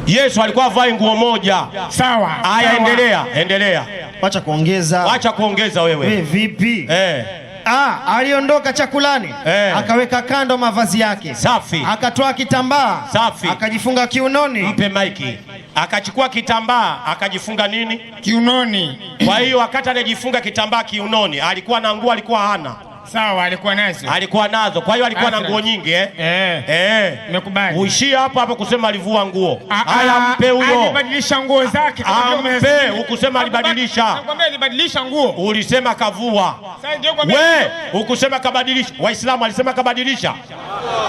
Yesu alikuwa avai nguo moja. Sawa. Haya, endelea. Wacha kuongeza wewe. Wewe vipi? Aliondoka chakulani, akaweka kando mavazi yake. Safi. Akatoa kitambaa. Safi. Akajifunga kiunoni. Mpe maiki. Akachukua kitambaa akajifunga nini? Kiunoni. Kwa hiyo wakati anajifunga kitambaa kiunoni, alikuwa na nguo, alikuwa hana? Sawa, alikuwa nazo. Kwa hiyo alikuwa na nguo nyingi Nimekubali. Uishie hapo kusema alivua nguo. Haya, mpe huyo. Alibadilisha nguo zake. Mpe, ukusema alibadilisha. Nakwambia alibadilisha nguo. Ulisema kavua. We, ukusema kabadilisha. Waislamu alisema kabadilisha.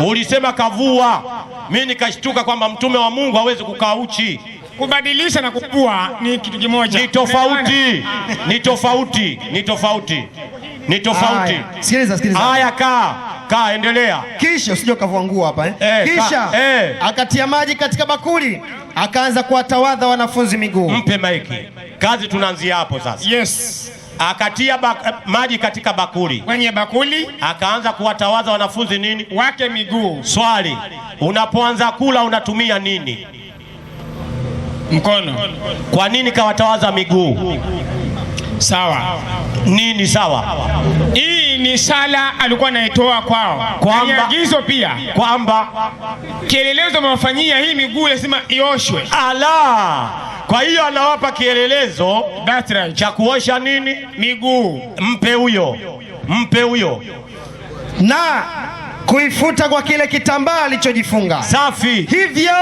Ulisema kavua. Mimi nikashtuka kwamba mtume wa Mungu hawezi kukaa uchi. Kubadilisha na kuvua ni kitu kimoja. Ni tofauti. Sikiliza. Haya, kaa, endelea. Kisha usije ukavua nguo hapa Kisha akatia maji katika bakuli, akaanza kuwatawadha wanafunzi miguu. Mpe maiki. Kazi tunaanzia hapo sasa. Yes. Akatia maji katika bakuli. Kwenye bakuli akaanza kuwatawadha wanafunzi nini? Wake miguu. Swali, unapoanza kula unatumia nini? Mkono. Kwa nini kawatawadha miguu? Sawa. Nini sawa? Hii ni sala alikuwa anaitoa kwao. Kwamba agizo pia. Kwamba kielelezo amewafanyia hii miguu lazima ioshwe. Ala. Kwa hiyo anawapa kielelezo cha kuosha nini? Miguu. Mpe huyo. Na kuifuta kwa kile kitambaa alichojifunga. Safi. Hivyo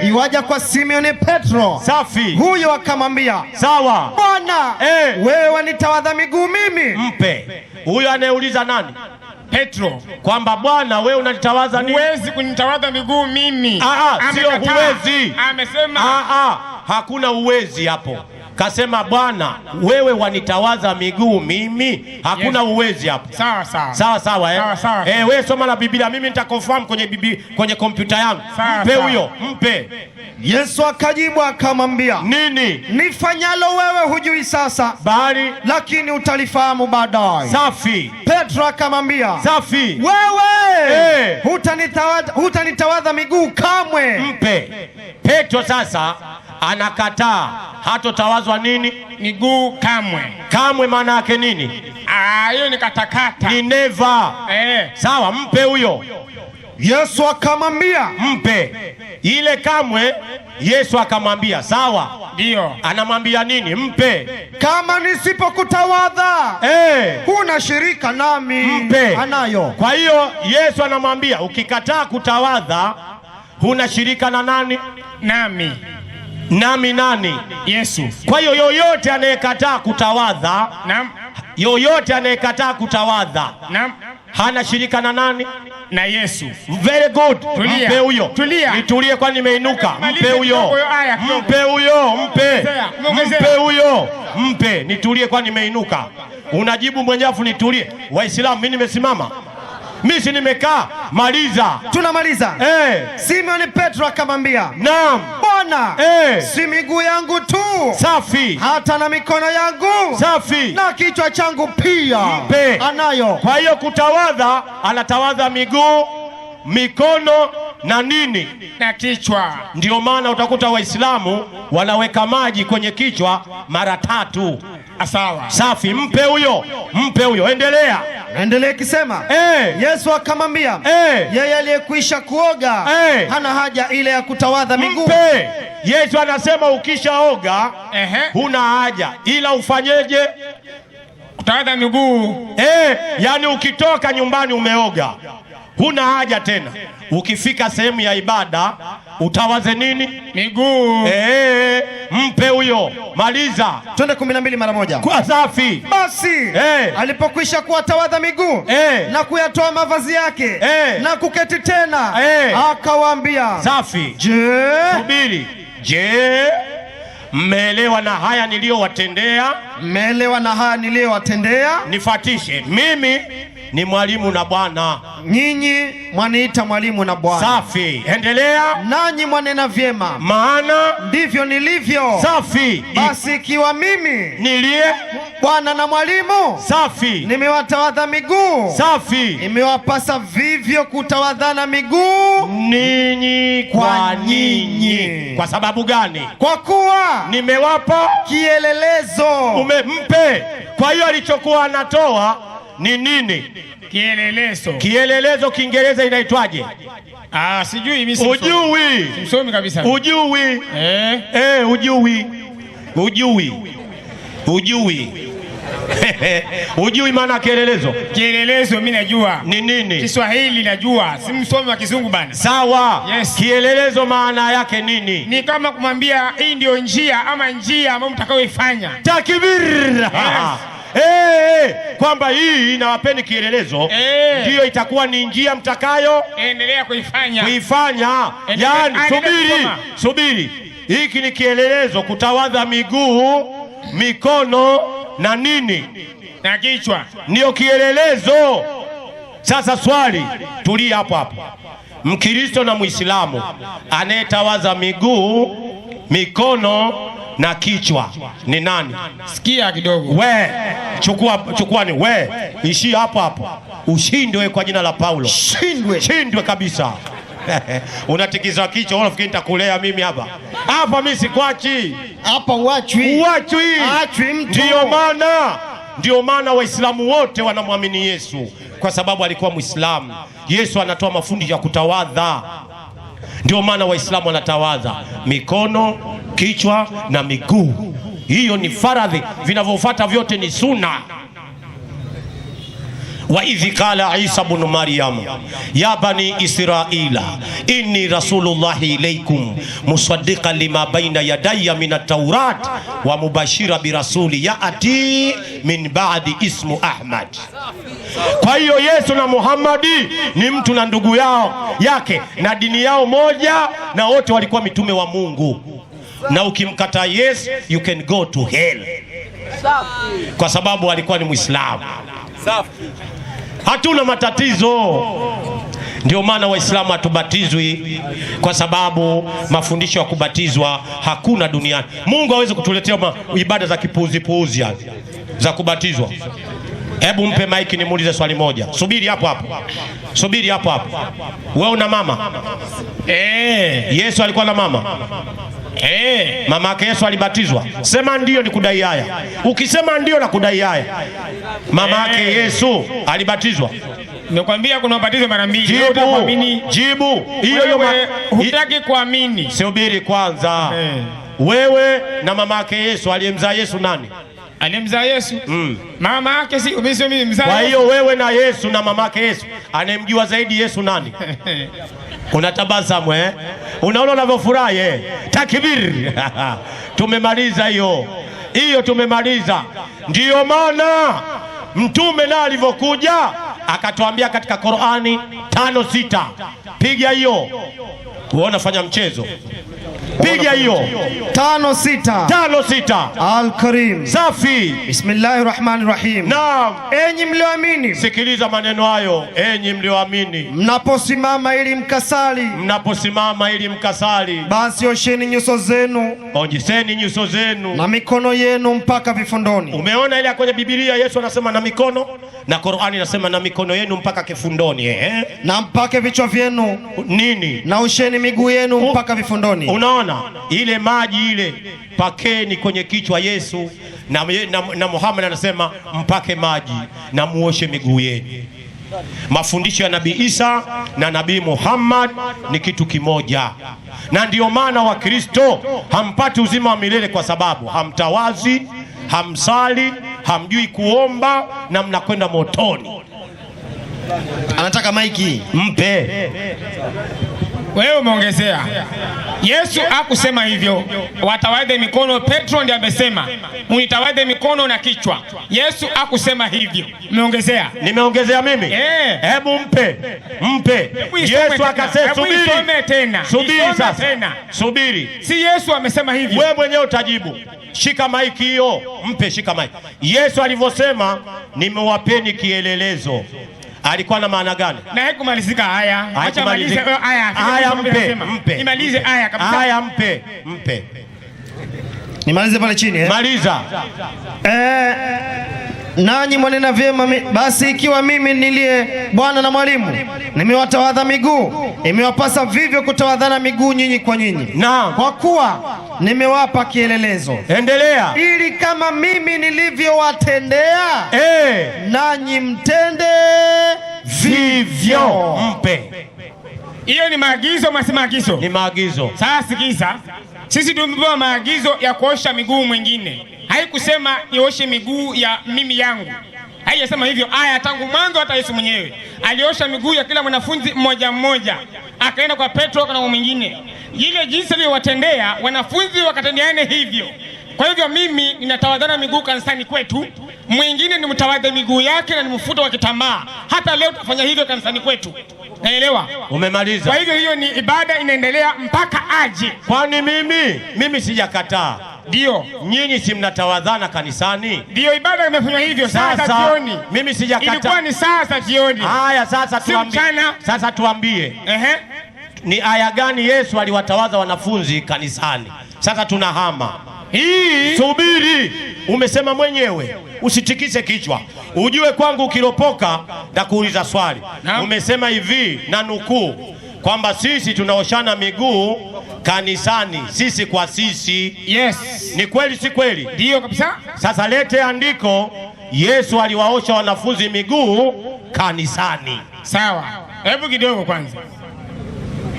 iwaja kwa Simeoni Petro. Safi. Huyo akamwambia, sawa Bwana, wewe wanitawadha miguu mimi? Mpe. Huyo anayeuliza nani? Petro. Kwamba Bwana wewe unanitawadha nini? Huwezi kunitawadha miguu mimi. Sio huwezi. Amesema hakuna uwezi hapo. Kasema Bwana wewe wanitawadha miguu mimi. Hakuna uwezi hapo. Sawa. Wewe soma na Biblia, mimi nitakonfirm kwenye kompyuta yangu. Mpe huyo. Yesu akajibu akamwambia, nini? Nifanyalo wewe hujui sasa, bali lakini utalifahamu baadaye. Safi. Petro akamwambia, safi, wewe hutanitawadha miguu kamwe. Mpe. Petro sasa anakataa, hatotawazwa nini? Miguu kamwe. Maana yake nini? Hiyo ni katakata. Ni never. Sawa, mpe huyo. Yesu akamwambia mpe. Ile kamwe Yesu akamwambia sawa. Ndio. Anamwambia nini? Mpe. Kama nisipokutawadha huna shirika nami. Mpe. Anayo. Kwa hiyo Yesu anamwambia ukikataa kutawadha huna shirika na nani? Nami. Nami nani? Yesu. Kwa hiyo yoyote anayekataa kutawadha, yoyote anayekataa kutawadha, hana shirika na nani? Na Yesu. Very good. Tulia. Mpe huyo. Tulia. Nitulie kwa nimeinuka. Mpe huyo. Mpe huyo. Mpe. Mpe huyo. Mpe. Nitulie kwa nimeinuka. Unajibu mwenyewe afu nitulie. Waislamu mimi nimesimama. Mimi si nimekaa. Maliza. Tunamaliza. Simon Petro akamwambia, naam Bwana, si miguu yangu tu safi, hata na mikono yangu safi, na kichwa changu pia. Mpe. Anayo. Kwa hiyo kutawadha, anatawadha miguu, mikono na nini? Na kichwa. Ndio maana utakuta Waislamu wanaweka maji kwenye kichwa mara 3. Sawa. Safi. Mpe huyo. Mpe huyo. Endelea. Endelea kisema. Yesu akamwambia, yeye aliyekwisha kuoga hana haja ile ya kutawadha miguu. Mpe. Yesu anasema ukishaoga huna haja, ila ufanyeje? Kutawadha miguu. Yani ukitoka nyumbani umeoga, huna haja tena. Ukifika sehemu ya ibada utawaze nini? Miguu. Mpe huyo. Maliza. Twende 12 mara moja. Kwa safi. Basi alipokwisha kuwatawadha miguu na kuyatoa mavazi yake na kuketi tena akawaambia, safi. Je, subiri. Je, mmeelewa na haya niliyowatendea? Mmeelewa na haya niliyowatendea? Nifuatishe. Mimi ni mwalimu na Bwana, nyinyi mwaniita mwalimu na Bwana. Safi. Endelea. Nanyi mwanena vyema, maana ndivyo nilivyo. Safi. Basi ikiwa mimi niliye Bwana na mwalimu, safi, nimewatawadha miguu, safi, imewapasa vivyo kutawadhana miguu ninyi kwa ninyi. Kwa sababu gani? Kwa kuwa nimewapa kielelezo. Mpe. Kwa hiyo alichokuwa anatoa ni nini? Kielelezo. Kielelezo Kiingereza inaitwaje? Sijui mimi. Ujui. Msomi kabisa. Ujui. Ujui. Ujui. Ujui. Ujui maana kielelezo? Kielelezo mimi najua. Ni nini? Kiswahili najua. Si msomi wa Kizungu bana. Sawa. Yes. Kielelezo maana yake nini? Ni kama kumwambia hii ndio njia ama njia ambayo mtakaoifanya. Takbir. Yes. Kwamba hii inawapeni kielelezo, ndio itakuwa ni njia mtakayo endelea kuifanya. Yani subiri. Hiki ni kielelezo, kutawadha miguu, mikono na nini? Na kichwa. Ndio kielelezo. Sasa swali, tulia hapo hapo. Mkristo na Muislamu anayetawadha miguu, mikono na kichwa ni nani? Sikia kidogo. Chukua ni ishi hapo hapo. Ushindwe kwa jina la Paulo. Shindwe kabisa. Unatikiza kichwa, unafikiri nitakulea mimi hapa? Hapa mimi sikwachi. Hapa uachwi. Achwi mtu. Ndio maana Waislamu wote wanamwamini Yesu, kwa sababu alikuwa Muislamu. Yesu anatoa mafundisho ya kutawadha. Ndio maana Waislamu wanatawadha mikono, kichwa na miguu. Hiyo ni faradhi, vinavyofuata vyote ni sunna. Wa idh qala Isa ibn Maryam ya bani Israila inni rasulullahi ilaykum musaddiqan lima baina yadayya min at-taurat wa mubashira bi rasuli ya'ti min ba'di ismu Ahmad. Kwa hiyo Yesu na Muhammadi ni mtu na ndugu yake na dini yao moja, na wote walikuwa mitume wa Mungu. Na ukimkataa Yesu you can go to hell, kwa sababu alikuwa ni Muislamu. Hatuna matatizo. Ndio maana Waislamu hatubatizwi, kwa sababu mafundisho ya kubatizwa hakuna duniani. Mungu hawezi kutuletea ibada za kipuuzi za kubatizwa. Hebu mpe maiki nimuulize swali moja. Subiri hapo hapo. Wewe una mama? Yesu alikuwa na mama? Mama yake Yesu alibatizwa? Sema ndio, ni kudai haya. Ukisema ndio na kudai haya. Mama yake Yesu alibatizwa? Nimekwambia kuna ubatizo mara mbili. Jibu. Hiyo hutaki kuamini. Subiri kwanza. Wewe na mama yake Yesu, aliyemzaa Yesu nani? Aliyemzaa Yesu? Mama yake si mimi mzaa. Kwa hiyo wewe na Yesu na mama yake Yesu, anayemjua zaidi Yesu nani? Unatabasamu Unaona unavyofurahi Takbir. Tumemaliza hiyo tumemaliza. Ndiyo maana Mtume na alivyokuja akatuambia katika Qur'ani 5:6. Piga hiyo. Uona fanya mchezo. Piga hiyo 5:6. Al-Karim. Safi. Bismillahirrahmanirrahim. Naam. Enyi mlioamini. Sikiliza maneno hayo. Enyi mlioamini. Mnaposimama ili mkasali. Basi osheni nyuso zenu. Onyesheni nyuso zenu. Na mikono yenu mpaka vifundoni. Umeona ile kwenye Biblia Yesu anasema na mikono, na Qur'ani inasema na mikono yenu mpaka kifundoni Na mpake vichwa vyenu. Nini? Na osheni miguu yenu mpaka vifundoni. Unaona ile maji ile pakeni kwenye kichwa Yesu na Muhammad anasema mpake maji na muoshe miguu yenu. Mafundisho ya Nabii Isa na Nabii Muhammad ni kitu kimoja, na ndio maana Wakristo hampati uzima wa milele kwa sababu hamtawazi, hamsali, hamjui kuomba na mnakwenda motoni. Anataka maiki mpe. Wewe umeongezea. Yesu hakusema hivyo, watawadhe mikono. Petro ndiye amesema unitawadhe mikono na kichwa. Yesu hakusema hivyo. Umeongezea. Nimeongezea mimi? Hebu mpe. Yesu akasema subiri. Subiri sasa. Subiri. Si Yesu amesema hivyo. Wewe mwenyewe utajibu. Shika maiki hiyo. Mpe, shika maiki. Yesu alivyosema nimewapeni kielelezo, alikuwa na maana gani? Na haikumalizika haya. Acha malize aya. Mpe. Nimalize aya kabisa. Aya mpe. Nimalize pale chini Maliza. Nanyi mwanena vyema, basi ikiwa mimi niliye Bwana na mwalimu nimewatawadha miguu, imewapasa vivyo kutawadhana miguu nyinyi kwa nyinyi. Naam. Kwa kuwa nimewapa kielelezo. Endelea. Ili kama mimi nilivyowatendea nanyi mtende vivyo. Mpe. Hiyo ni maagizo, maagizo. Ni maagizo. Sasa sikiza. Sisi tumepewa maagizo ya kuosha miguu mwingine. Haikusema nioshe miguu ya mimi yangu. Haijasema hivyo. Aya tangu mwanzo hata Yesu mwenyewe aliosha miguu ya kila mwanafunzi mmoja mmoja. Akaenda kwa Petro na mwingine. Ile jinsi aliyowatendea wanafunzi wakatendeane hivyo. Kwa hivyo mimi ninatawadhana miguu kanisani kwetu, mwingine nimtawadhe miguu yake na nimfuta wa kitambaa. Hata leo tutafanya hivyo kanisani kwetu. Naelewa? Umemaliza. Kwa hivyo hiyo ni ibada inaendelea mpaka aje. Kwani mimi sijakataa. Ndio. Nyinyi si mnatawadhana kanisani? Ndio, ibada imefanywa hivyo sasa jioni. Mimi sijakataa. Ilikuwa ni sasa jioni. Haya sasa tuambie. Sasa tuambie. Ni aya gani Yesu aliwatawadha wanafunzi kanisani? Sasa tunahama. Subiri. Umesema mwenyewe. Usitikise kichwa. Ujue kwangu ukiropoka nitakuuliza swali. Umesema hivi na nukuu kwamba sisi tunaoshana miguu kanisani, sisi kwa sisi. Yes. Ni kweli si kweli? Ndio kabisa. Sasa lete andiko Yesu aliwaosha wanafunzi miguu kanisani. Sawa. Hebu kidogo kwanza.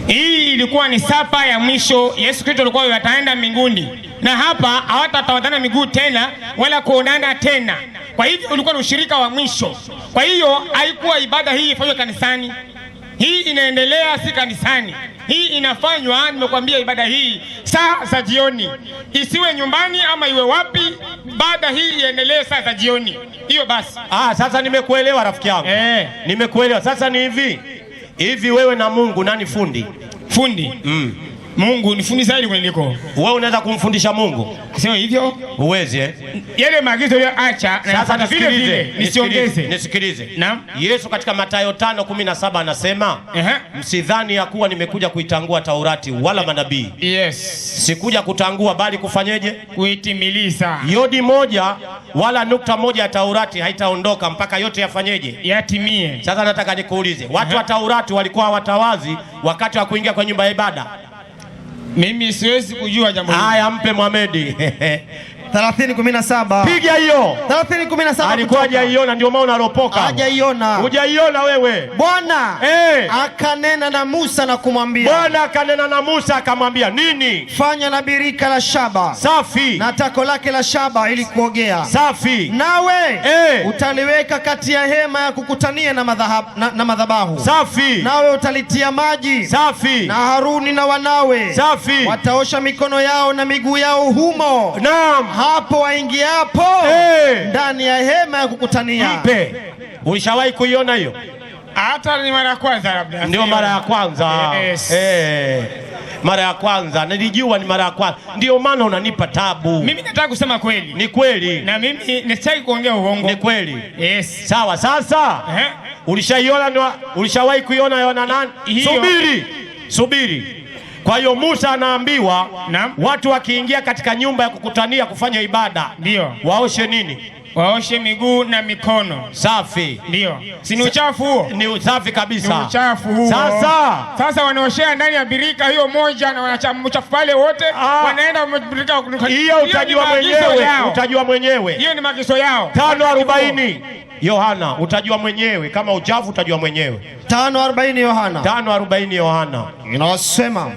Hii ilikuwa ni sapa ya mwisho. Yesu Kristo alikuwa yataenda mbinguni, na hapa hawatatawadhana miguu tena wala kuonana tena. Kwa hivyo ulikuwa ni ushirika wa mwisho. Kwa hiyo haikuwa ibada hii ifanywe kanisani. Hii inaendelea si kanisani. Hii inafanywa, nimekwambia, ibada hii saa za jioni. Isiwe nyumbani ama iwe wapi, ibada hii iendelee saa za jioni. Hiyo basi. Sasa nimekuelewa rafiki yangu. Nimekuelewa. Sasa ni hivi wewe na Mungu nani fundi? Mungu ni fundi zaidi kuliko. Wewe unaweza kumfundisha Mungu? Sio hivyo? Uweze. Yale maagizo ya acha na sasa vile nisiongeze. Nisikilize. Naam. Yesu katika Mathayo 5:17 anasema, msidhani ya kuwa nimekuja kuitangua Taurati wala manabii. Yes. Sikuja kutangua bali kufanyeje? Kuitimiliza. Yodi moja wala nukta moja ya Taurati haitaondoka mpaka yote yafanyeje? Yatimie. Sasa nataka nikuulize, watu wa Taurati walikuwa watawazi wakati wa kuingia kwa nyumba ya ibada? Mimi siwezi kujua jambo hili. Haya, mpe Mohamed. 30:17. Piga hiyo. 30:17. Alikuwa hajaiona ndio maana unalopoka. Hajaiona. Hujaiona wewe. Bwana akanena na Musa na kumwambia. Bwana akanena na Musa akamwambia nini? Fanya na birika la shaba. Safi. Na tako lake la shaba ili kuogea. Safi. Nawe utaliweka kati ya hema ya kukutania na madhabahu. Safi. Nawe utalitia maji. Safi. Na Haruni na wanawe. Safi. Wataosha mikono yao na miguu yao humo. Naam. Hapo waingiapo ndani ya hema ya kukutania. Mpe. Ulishawahi kuiona hiyo? Hata ni mara ya kwanza labda. Ndio mara ya kwanza. Mara ya kwanza. Nilijua ni mara ya kwanza. Ndio maana unanipa tabu. Mimi nataka kusema kweli. Ni kweli. Na mimi nisitaki kuongea uongo. Ni kweli. Yes. Sawa, sasa. Ulishaiona, ulishawahi kuiona Yohana nani? Subiri. Kwa hiyo Musa anaambiwa watu wakiingia katika nyumba ya kukutania kufanya ibada, ndio waoshe nini? Waoshe miguu na mikono. Safi. Ndio. Si ni uchafu huo? Ni usafi kabisa. Ni uchafu huo. Sasa wanaoshea ndani ya birika hiyo moja na uchafu pale wote wanaenda birika. Hiyo utajua mwenyewe. Utajua mwenyewe. Hiyo ni maagizo yao. 5:40 Yohana, utajua mwenyewe kama uchafu, utajua mwenyewe. 5:40 Yohana. 5:40 Yohana. Inasema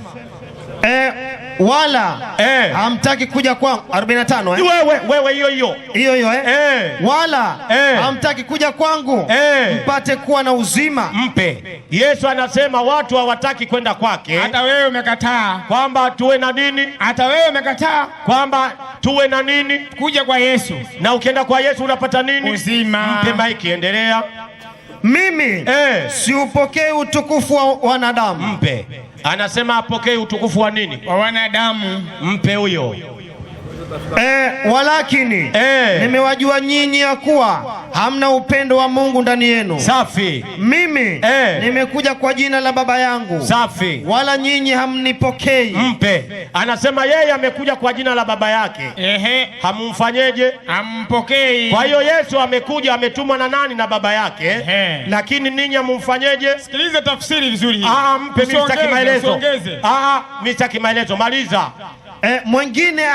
wala hamtaki kuja kwangu. 45 wewe hiyo wala hamtaki kuja kwangu mpate kuwa na uzima. Mpe. Yesu anasema watu hawataki kwenda kwake. Hata wewe umekataa kwamba tuwe na nini? Hata wewe umekataa kwamba tuwe na nini? Kuja kwa Yesu. Na ukienda kwa Yesu unapata nini? Uzima. Mpe maiki, endelea. Mimi siupokee utukufu wa wanadamu. Mpe. Anasema apokee utukufu wa nini? Wa wanadamu. Mpe huyo. Walakini nimewajua nyinyi ya kuwa hamna upendo wa Mungu ndani yenu. Safi. Mimi nimekuja kwa jina la Baba yangu. Safi. Wala nyinyi hamnipokei. Mpe. Anasema yeye amekuja kwa jina la Baba yake. Hamumfanyeje? Hampokei. Kwa hiyo Yesu amekuja, ametumwa na nani? Na Baba yake. Lakini ninyi hamumfanyeje? Sikiliza tafsiri vizuri hii. Mpe mimi sitaki maelezo. Mimi sitaki maelezo. Maliza. Mwingine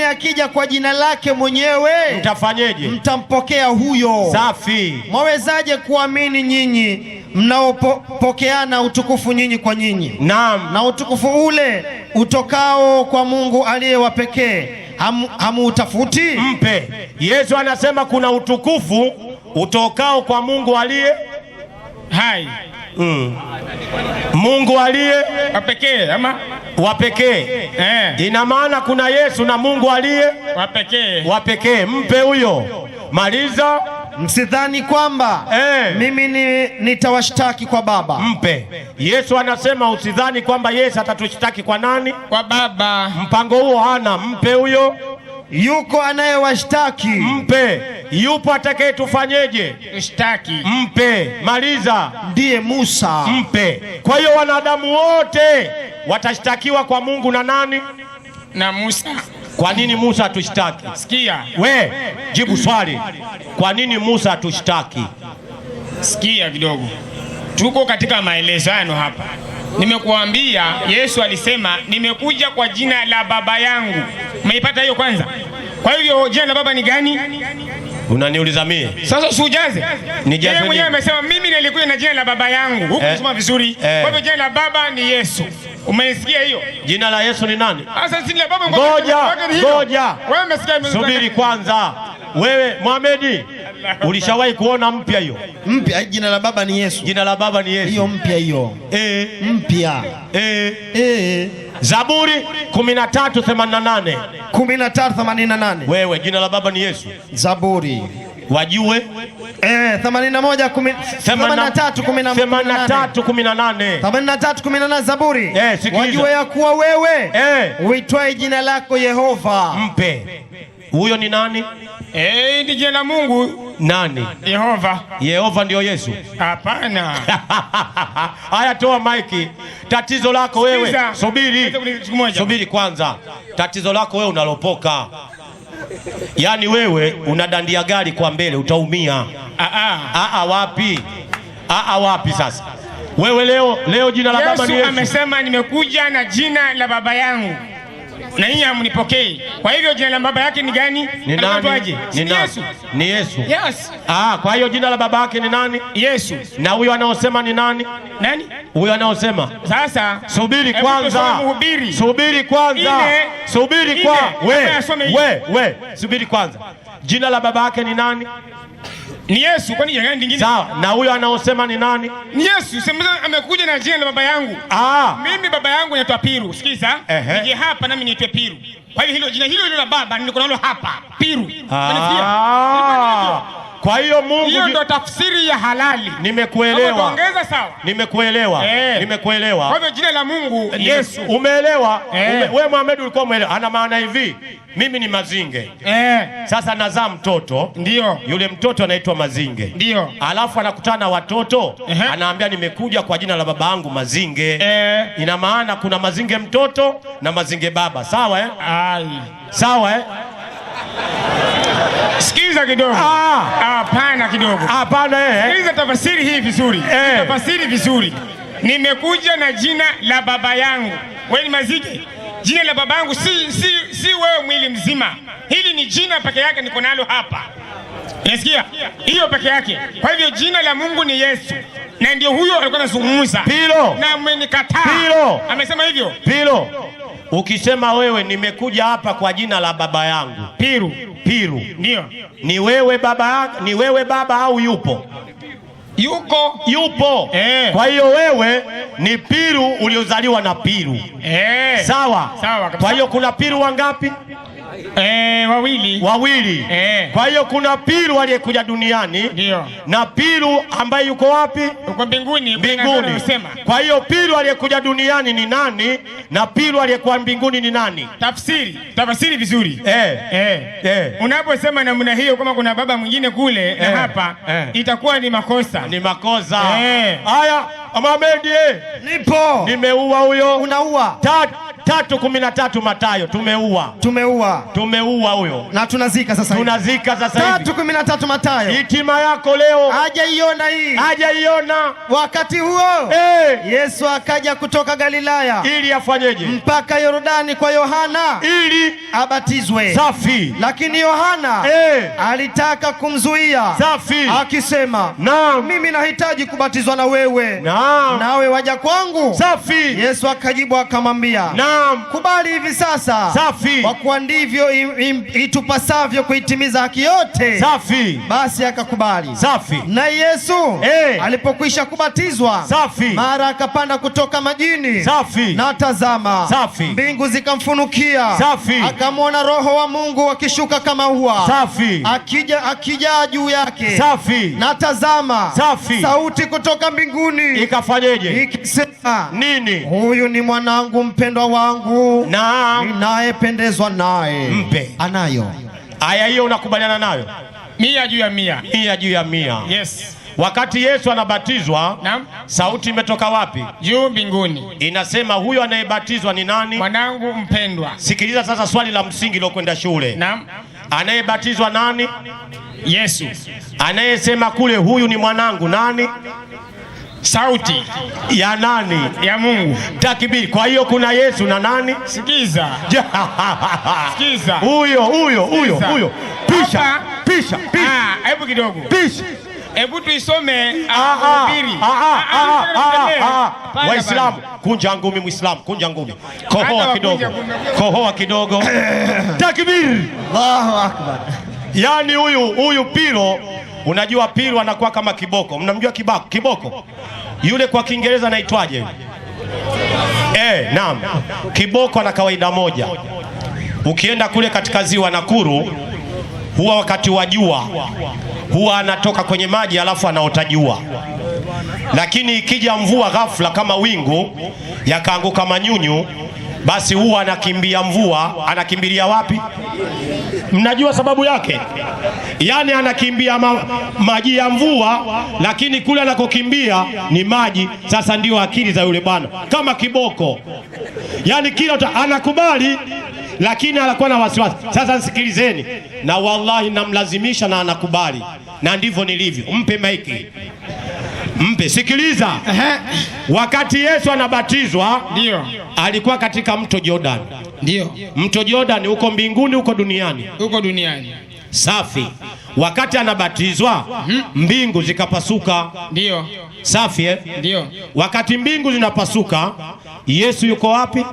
akija kwa jina lake mwenyewe, mtafanyeje? Mtampokea huyo. Safi. Mwawezaje kuamini nyinyi mnaopokeana utukufu nyinyi kwa nyinyi? Naam. Na utukufu ule utokao kwa Mungu aliye wa pekee hamuutafuti? Mpe. Yesu anasema kuna utukufu utokao kwa Mungu aliye hai. Mungu aliye wa pekee ama wa pekee. Ina maana kuna Yesu na Mungu aliye wa pekee. Mpe huyo. Maliza. Msidhani kwamba mimi nitawashtaki kwa Baba. Mpe. Yesu anasema usidhani kwamba Yesu atatushtaki kwa nani? Kwa Baba. Mpango huo hana. Mpe huyo. Yuko anayewashtaki. Mpe. Yupo atakaye tufanyeje? Tushtaki. Mpe. Maliza. Ndiye Musa. Mpe. Kwa hiyo wanadamu wote watashtakiwa kwa Mungu na nani? Na Musa. Kwa nini Musa atushtaki? Sikia. Jibu swali. Kwa nini Musa atushtaki? Sikia kidogo. Tuko katika maelezano hapa. Nimekuambia Yesu alisema nimekuja kwa jina la Baba yangu. Umeipata hiyo kwanza? Kwa hivyo jina la Baba ni gani? Unaniuliza mimi? Sasa usijaze. Yeye mwenyewe amesema mimi nilikuja na jina la Baba yangu. Huko unasoma vizuri. Kwa hivyo jina la Baba ni Yesu. Umenisikia hiyo? Jina la Yesu ni nani? Sasa jina la Baba ngoja. Wewe umesikia? Subiri kwanza. Wewe Mohamed, ulishawahi kuona mpya hiyo? Mpya jina la Baba ni Yesu. Jina la Baba ni Yesu. Hiyo mpya hiyo. Mpya. Zaburi 13:88. 13:88. Wewe jina la Baba ni Yesu. Zaburi. Wajue 83:18 Zaburi. Wajue ya kuwa wewe uitwae jina lako Yehova. Mpe. Huyo ni nani? Ni jina la Mungu. Nani? Yehova. Yehova ndio Yesu? Hapana. Haya, toa maiki. Tatizo lako wewe. Subiri kwanza. Tatizo lako wewe unalopoka. Yaani wewe unadandia gari kwa mbele, utaumia. Wapi? Wapi sasa? Wewe leo jina la Baba ni Yesu. Yesu amesema nimekuja na jina la Baba yangu. na nyinyi hamnipokei. Kwa hivyo jina la baba yake ni gani? Ni nani? Ni Yesu. Ni Yesu. Yes. Kwa hiyo jina la baba yake ni nani? Yesu. Na huyo anaosema ni nani? Nani? Huyo anaosema. Sasa subiri kwanza. Subiri kwanza. Subiri kwa. We. Subiri kwanza. Jina la baba yake ni nani? Ni Yesu. Kwani jina lingine? Sawa. Na huyo anaosema ni nani? Ni Yesu. Sema amekuja na jina la baba yangu. Mimi baba yangu anaitwa Piru. Sikiza. Nije hapa nami niitwe Piru. Kwa hivyo hilo la baba niko nalo hapa. Piru. Kwa hiyo Mungu, hiyo ndo tafsiri ya halali. Nimekuelewa. Ongeza sawa. Nimekuelewa. Nimekuelewa. Kwa hivyo jina la Mungu ni Yesu. Umeelewa? Wewe Mohamed ulikuwa umeelewa. Ana maana hivi, mimi ni Mazinge. Sasa nazaa mtoto. Ndio. Yule mtoto anaitwa Mazinge. Ndio. Alafu anakutana na watoto, anaambia nimekuja kwa jina la baba yangu Mazinge. Ina maana kuna Mazinge mtoto na Mazinge baba. Sawa Sawa Sikiza kidogo. Hapana kidogo. Hapana Sikiza tafasiri hii vizuri. Tafasiri vizuri. Nimekuja na jina la baba yangu. Wewe ni Mazinge. Jina la baba yangu si wewe mwili mzima. Hili ni jina peke yake niko nalo hapa. Unasikia? Hiyo peke yake. Kwa hivyo jina la Mungu ni Yesu. Na ndio huyo alikuwa anazungumza. Pilo. Na amenikataa. Pilo. Amesema hivyo. Pilo. Ukisema wewe nimekuja hapa kwa jina la baba yangu. Piru. Ndio. Ni wewe baba au yupo? Yupo. Kwa hiyo wewe ni Piru uliozaliwa na Piru. Sawa. Kwa hiyo kuna Piru wangapi? Wawili. Kwa hiyo kuna Piru aliyekuja duniani. Ndio. Na Piru ambaye yuko wapi? Yuko mbinguni. Kwa hiyo Piru aliyekuja duniani ni nani? Na Piru aliyekuwa mbinguni ni nani? Tafsiri vizuri. Unaposema namna hiyo kama kuna baba mwingine kule na hapa itakuwa ni makosa. Haya, Mohamed nipo. Nimeua huyo. Unaua. 3:13 Mathayo. Tumeua huyo. Na tunazika sasa hivi. 3:13 Mathayo. Hitima yako leo. Hajaiona. Wakati huo Yesu akaja kutoka Galilaya. Ili afanyeje? Mpaka Yordani kwa Yohana. Ili abatizwe. Safi. Lakini Yohana alitaka kumzuia. Safi. Akisema, naam, mimi nahitaji kubatizwa na wewe. Naam. Nawe waja kwangu? Safi. Yesu akajibu akamwambia, naam, kubali hivi sasa. Safi. Kwa kuwa ndivyo itupasavyo kuitimiza haki yote. Safi. Basi akakubali. Safi. Na Yesu alipokwisha kubatizwa, safi, mara akapanda kutoka majini. Safi. Na tazama, safi, mbingu zikamfunukia. Safi. Akamwona Roho wa Mungu akishuka kama ua. Safi. akija juu yake. Safi. Na tazama, safi, sauti kutoka mbinguni ikafanyeje? Ikisema, nini? Huyu ni mwanangu mpendwa wangu, ninayependezwa naye. Mpe. Anayo. Aya hiyo unakubaliana nayo? 100 juu ya 100. 100 juu ya 100. Yes. Wakati Yesu anabatizwa, sauti imetoka wapi? Juu mbinguni. Inasema huyo anayebatizwa ni nani? Mwanangu mpendwa. Sikiliza sasa swali la msingi lokwenda shule. Anayebatizwa nani? Yesu. Anayesema kule huyu ni mwanangu nani? Sauti ya nani? Ya Mungu. Takbiri. Kwa hiyo kuna Yesu na nani? Sikiza. Sikiza. Huyo. Pisha. Hebu kidogo. Pisha. Hebu tuisome Mhubiri. Waislamu, kunja ngumi Muislamu, kunja ngumi. Kohoa kidogo. Takbir. Allahu Akbar. Yaani huyu Piro, unajua Piro anakuwa kama kiboko. Mnamjua kiboko? Yule kwa Kiingereza anaitwaje? Naam. Kiboko ana kawaida moja. Ukienda kule katika ziwa Nakuru, huwa wakati wa jua huwa anatoka kwenye maji alafu anaota jua. Lakini ikija mvua ghafla kama wingu yakaanguka manyunyu, basi huwa anakimbia mvua. Anakimbilia wapi? Mnajua sababu yake? Yaani anakimbia maji ya mvua, lakini kule anakokimbia ni maji. Sasa ndio akili za yule bwana, kama kiboko. Yaani kila anakubali, lakini anakuwa na wasiwasi. Sasa nisikilizeni, na wallahi namlazimisha na anakubali, na ndivyo nilivyo. Mpe maiki, mpe. Sikiliza. Wakati Yesu anabatizwa, ndio alikuwa katika mto Jordan. Ndio. Mto Jordan uko mbinguni, uko duniani? Uko duniani. Safi. Wakati anabatizwa mbingu zikapasuka. Ndio. Safi Ndio. Wakati mbingu zinapasuka, Yesu yuko wapi?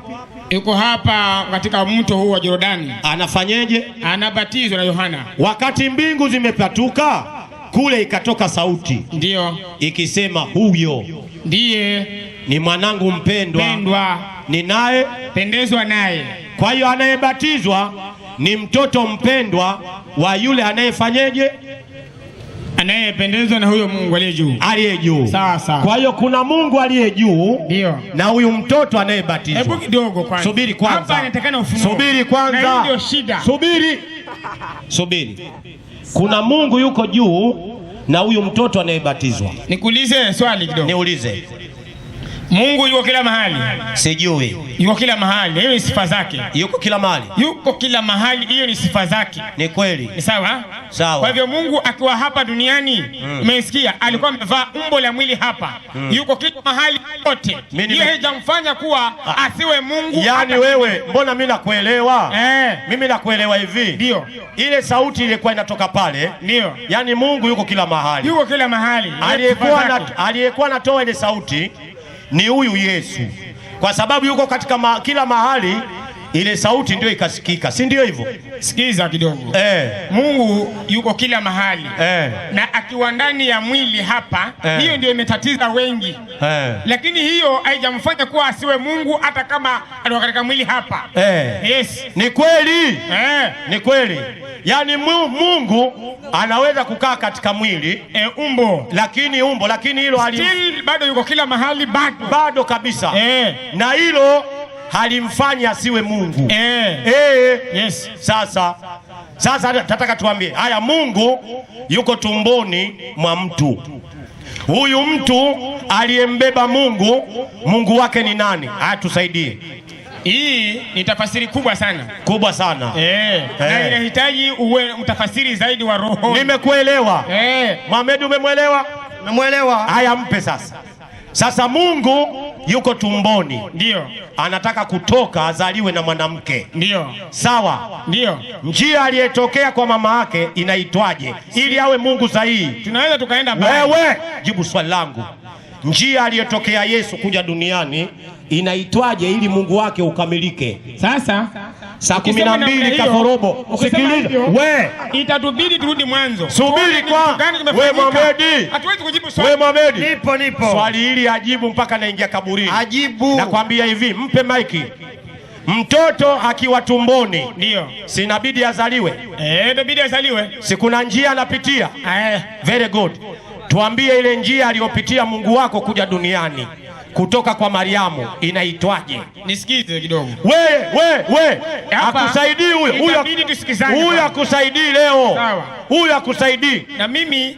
Yuko hapa katika mto huu wa Jordani. Anafanyeje? Anabatizwa na Yohana. Wakati mbingu zimepatuka, kule ikatoka sauti. Ndio. Ikisema huyo ndiye ni mwanangu mpendwa, ninaye pendezwa naye. Kwa hiyo anayebatizwa ni mtoto mpendwa wa yule anayefanyeje? Anayependezwa na huyo Mungu aliye juu. Aliye juu. Sawa sawa. Kwa hiyo kuna Mungu aliye juu, ndio, na huyu mtoto anayebatizwa. Hebu kidogo kwanza. Subiri kwanza. Hapa inatakana ufunuo. Subiri kwanza. Na ndio shida. Subiri. Kuna Mungu yuko juu na huyu mtoto anayebatizwa. Nikuulize swali kidogo. Niulize. Mungu yuko kila mahali? Sijui. Yuko kila mahali. Hiyo ni sifa zake. Yuko kila mahali. Yuko kila mahali, hiyo ni sifa zake. Ni kweli. Ni sawa? Sawa. Kwa hivyo Mungu akiwa hapa duniani, umesikia, alikuwa amevaa umbo la mwili hapa. Yuko kila mahali pote. Hiyo haijamfanya kuwa asiwe Mungu. Yaani wewe, mbona mimi nakuelewa? Mimi nakuelewa hivi. Ndio. Ile sauti ilikuwa inatoka pale. Ndio. Yaani Mungu yuko kila mahali. Yuko kila mahali. Aliyekuwa anatoa ile sauti ni huyu Yesu, kwa sababu yuko katika kila mahali, ile sauti ndio ikasikika, si ndio hivyo? Sikiza kidogo. Mungu yuko kila mahali na akiwa ndani ya mwili hapa, hiyo ndio imetatiza wengi. Lakini hiyo haijamfanya kuwa asiwe Mungu, hata kama alikuwa katika mwili hapa. Yes. Ni kweli. Ni kweli. Yaani Mungu anaweza kukaa katika mwili umbo, lakini hilo still bado yuko kila mahali, bado kabisa. Na hilo halimfanya asiwe Mungu. Yes. Sasa nataka tuambie haya, Mungu yuko tumboni mwa mtu. Huyu mtu aliyembeba Mungu wake ni nani? Haya, tusaidie. Hii ni tafasiri kubwa sana. Na inahitaji uwe mtafasiri zaidi wa roho. Nimekuelewa. Mohamed, umemwelewa? Nimemwelewa. Haya, mpe sasa. Sasa Mungu yuko tumboni. Ndio. Anataka kutoka azaliwe na mwanamke. Ndio. Sawa? Ndio. Njia aliyetokea kwa mama yake inaitwaje ili awe Mungu sahihi? Tunaweza tukaenda mbali. Wewe jibu swali langu. Njia aliyotokea Yesu kuja duniani inaitwaje ili Mungu wake ukamilike? Sasa saa 12 kasorobo. Usikilize. Itatubidi turudi mwanzo. Subiri kwa. Wewe Mohamed. Hatuwezi kujibu swali. Wewe Mohamed. Nipo. Swali hili ajibu mpaka naingia kaburini. Ajibu. Nakwambia hivi, mpe maiki. Mtoto akiwa tumboni, ndio, si inabidi azaliwe? Inabidi azaliwe. Si kuna njia anapitia? Very good. Tuambie ile njia aliyopitia Mungu wako kuja duniani kutoka kwa Mariamu inaitwaje? Nisikize kidogo. We akusaidii huyu akusaidii leo. Huyu akusaidii. Na mimi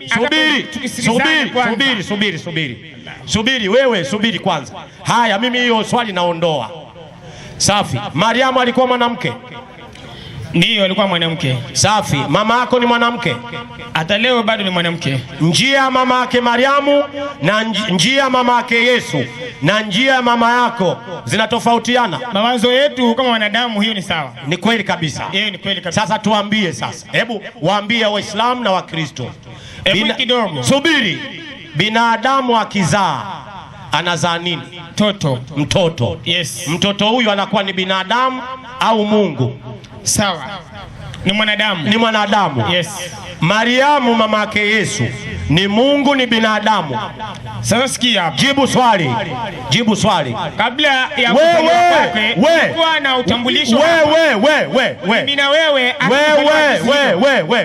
subiri wewe, subiri kwanza. Haya, mimi hiyo swali naondoa. Safi. Mariamu alikuwa mwanamke? Ndio, alikuwa mwanamke. Safi. Mama yako ni mwanamke? Hata leo bado ni mwanamke. Njia ya mama yake Mariamu na njia ya mama yake Yesu na njia ya mama yako zinatofautiana. Mawazo yetu kama wanadamu, hiyo ni sawa. Ni kweli kabisa. Hiyo ni kweli kabisa. Sasa tuambie sasa. Hebu waambie Waislamu na Wakristo. Hebu kidogo. Subiri. Binadamu akizaa anazaa nini? Mtoto. Yes. Mtoto huyu anakuwa ni binadamu au Mungu? Sawa. Ni mwanadamu. Yes. Mariamu mama yake Yesu ni Mungu, ni binadamu? Sasa sikia hapa. Jibu swali. Kabla ya kuwa na utambulisho. Mimi na wewe.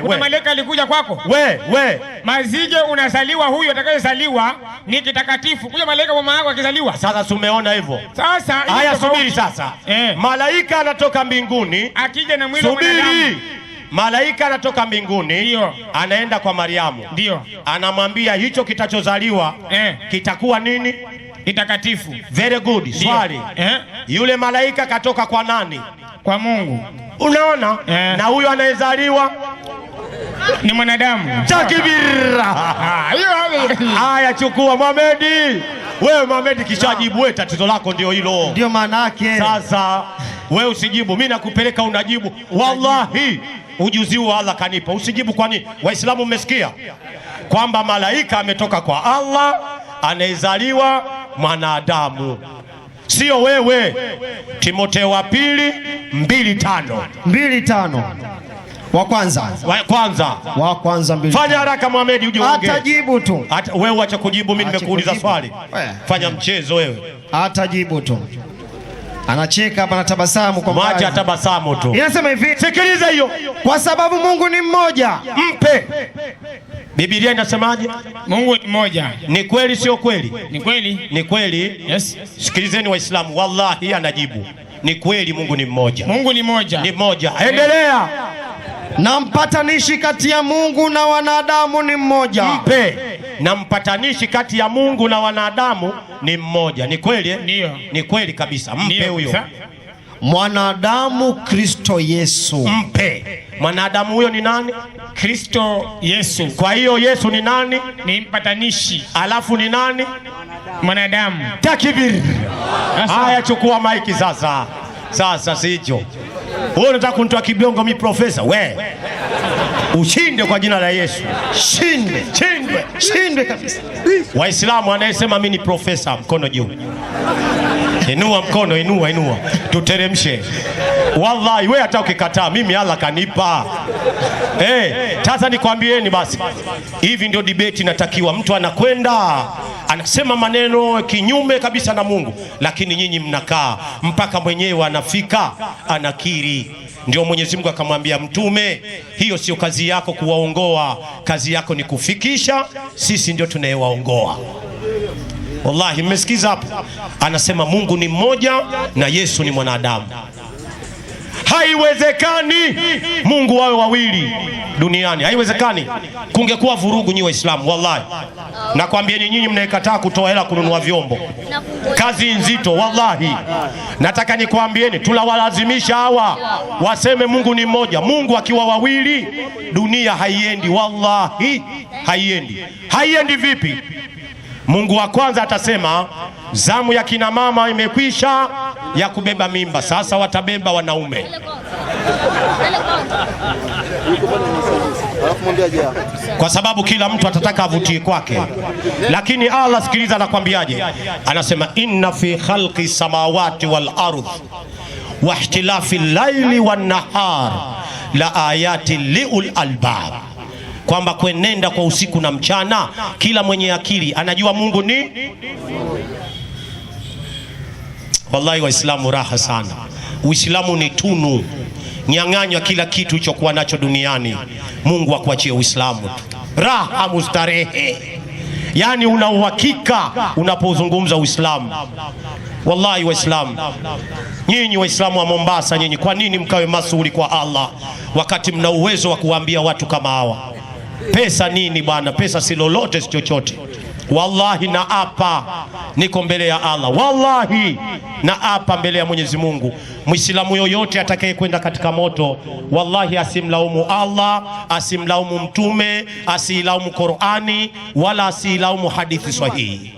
Kuna malaika alikuja kwako. Mazije unazaliwa, huyu atakayezaliwa ni kitakatifu. Kuja malaika mama yako akizaliwa. Sasa tumeona hivyo. Sasa haya, subiri sasa. Malaika anatoka mbinguni akija na mwili wa mwanadamu. Malaika anatoka mbinguni. Ndio. Anaenda kwa Mariamu. Ndio. Anamwambia hicho kitachozaliwa kitakuwa nini? Kitakatifu. Very good. Swali. Yule malaika katoka kwa nani? Kwa Mungu. Unaona? Na huyo anayezaliwa ni mwanadamu. Takbir. Haya, chukua Mohamed. Wewe Mohamed kishajibu, wewe tatizo lako ndio hilo. Ndio maana yake. Sasa Wewe usijibu, mimi nakupeleka unajibu. Wallahi ujuzi wa Allah kanipa. Usijibu kwa nini? Waislamu mmesikia kwamba malaika ametoka kwa Allah, anaezaliwa mwanadamu, sio wewe. Timotheo wa pili 2:5 wa kwanza 2. Fanya haraka Mohamed uje uongee. Atajibu tu. Wewe acha kujibu, mimi nimekuuliza swali. Fanya mchezo wewe. Atajibu tu. Anacheka hapa na tabasamu kwa mbali. Mwacha tabasamu tu. Inasema hivi. Sikiliza hiyo. Kwa sababu Mungu ni mmoja. Mpe. Biblia inasemaje? Mungu ni mmoja. Ni kweli sio kweli? Ni kweli. Ni kweli. Yes. Sikilizeni Waislamu, wallahi anajibu. Ni kweli Mungu ni mmoja. Mungu ni mmoja. Ni mmoja. Endelea. Na mpatanishi kati ya Mungu na wanadamu ni mmoja. Mpe. Na mpatanishi kati ya Mungu na wanadamu ni mmoja. Ni kweli eh? Ndio. Ni kweli kabisa. Mpe huyo. Mwanadamu Kristo Yesu. Mpe. Mwanadamu huyo ni nani? Kristo Yesu. Kwa hiyo Yesu ni nani? Ni mpatanishi. Alafu ni nani? Mwanadamu. Takbir. Haya, chukua maiki sasa. Sasa sicho. Wewe unataka kunitoa kibiongo mimi profesa? We. Ushinde kwa jina la Yesu. Shinde kabisa. Waislamu anayesema mimi ni profesa, mkono juu. Inua mkono, inua. Tuteremshe. Wallahi wewe hata ukikataa mimi Allah kanipa. Sasa nikwambieni basi. Hivi ndio debate inatakiwa. Mtu anakwenda anasema maneno kinyume kabisa na Mungu, lakini nyinyi mnakaa mpaka mwenyewe anafika anakiri. Ndio Mwenyezi Mungu akamwambia Mtume, hiyo sio kazi yako kuwaongoa, kazi yako ni kufikisha, sisi ndio tunayewaongoa. Wallahi mmesikiza hapo? Anasema Mungu ni mmoja na Yesu ni mwanadamu. Haiwezekani Mungu wawe wawili duniani, haiwezekani. Kungekuwa vurugu nyi Waislamu, wallahi. Nakwambieni nyinyi mnaikataa kutoa hela kununua vyombo, kazi nzito wallahi. Nataka nikwambieni tunawalazimisha hawa waseme Mungu ni mmoja. Mungu akiwa wawili dunia haiendi, wallahi haiendi. Haiendi vipi? Mungu wa kwanza atasema zamu ya kina mama imekwisha ya kubeba mimba, sasa watabeba wanaume. Kwa sababu kila mtu atataka avutie kwake. Lakini Allah, sikiliza anakwambiaje? Anasema inna fi khalqi samawati wal ardh wa ihtilafi al-laili wan nahar la ayati liul albab, kwamba kwenenda kwa usiku na mchana, kila mwenye akili anajua Mungu ni. Wallahi Waislamu raha sana. Uislamu ni tunu. Nyang'anywa kila kitu ulichokuwa nacho duniani, Mungu akuachie Uislamu. Raha mustarehe. Yani una uhakika unapozungumza Uislamu. Wallahi Waislamu, nyinyi Waislamu wa Mombasa, nyinyi kwa nini mkawe masuli kwa Allah wakati mna uwezo wa kuambia watu kama hawa? Pesa nini bwana? Pesa si lolote, si chochote. Wallahi na apa, niko mbele ya Allah, wallahi na apa mbele ya Mwenyezi Mungu, Muislamu yoyote atakaye kwenda katika moto, wallahi asimlaumu Allah, asimlaumu Mtume, asilaumu Qur'ani, wala asilaumu hadithi sahihi.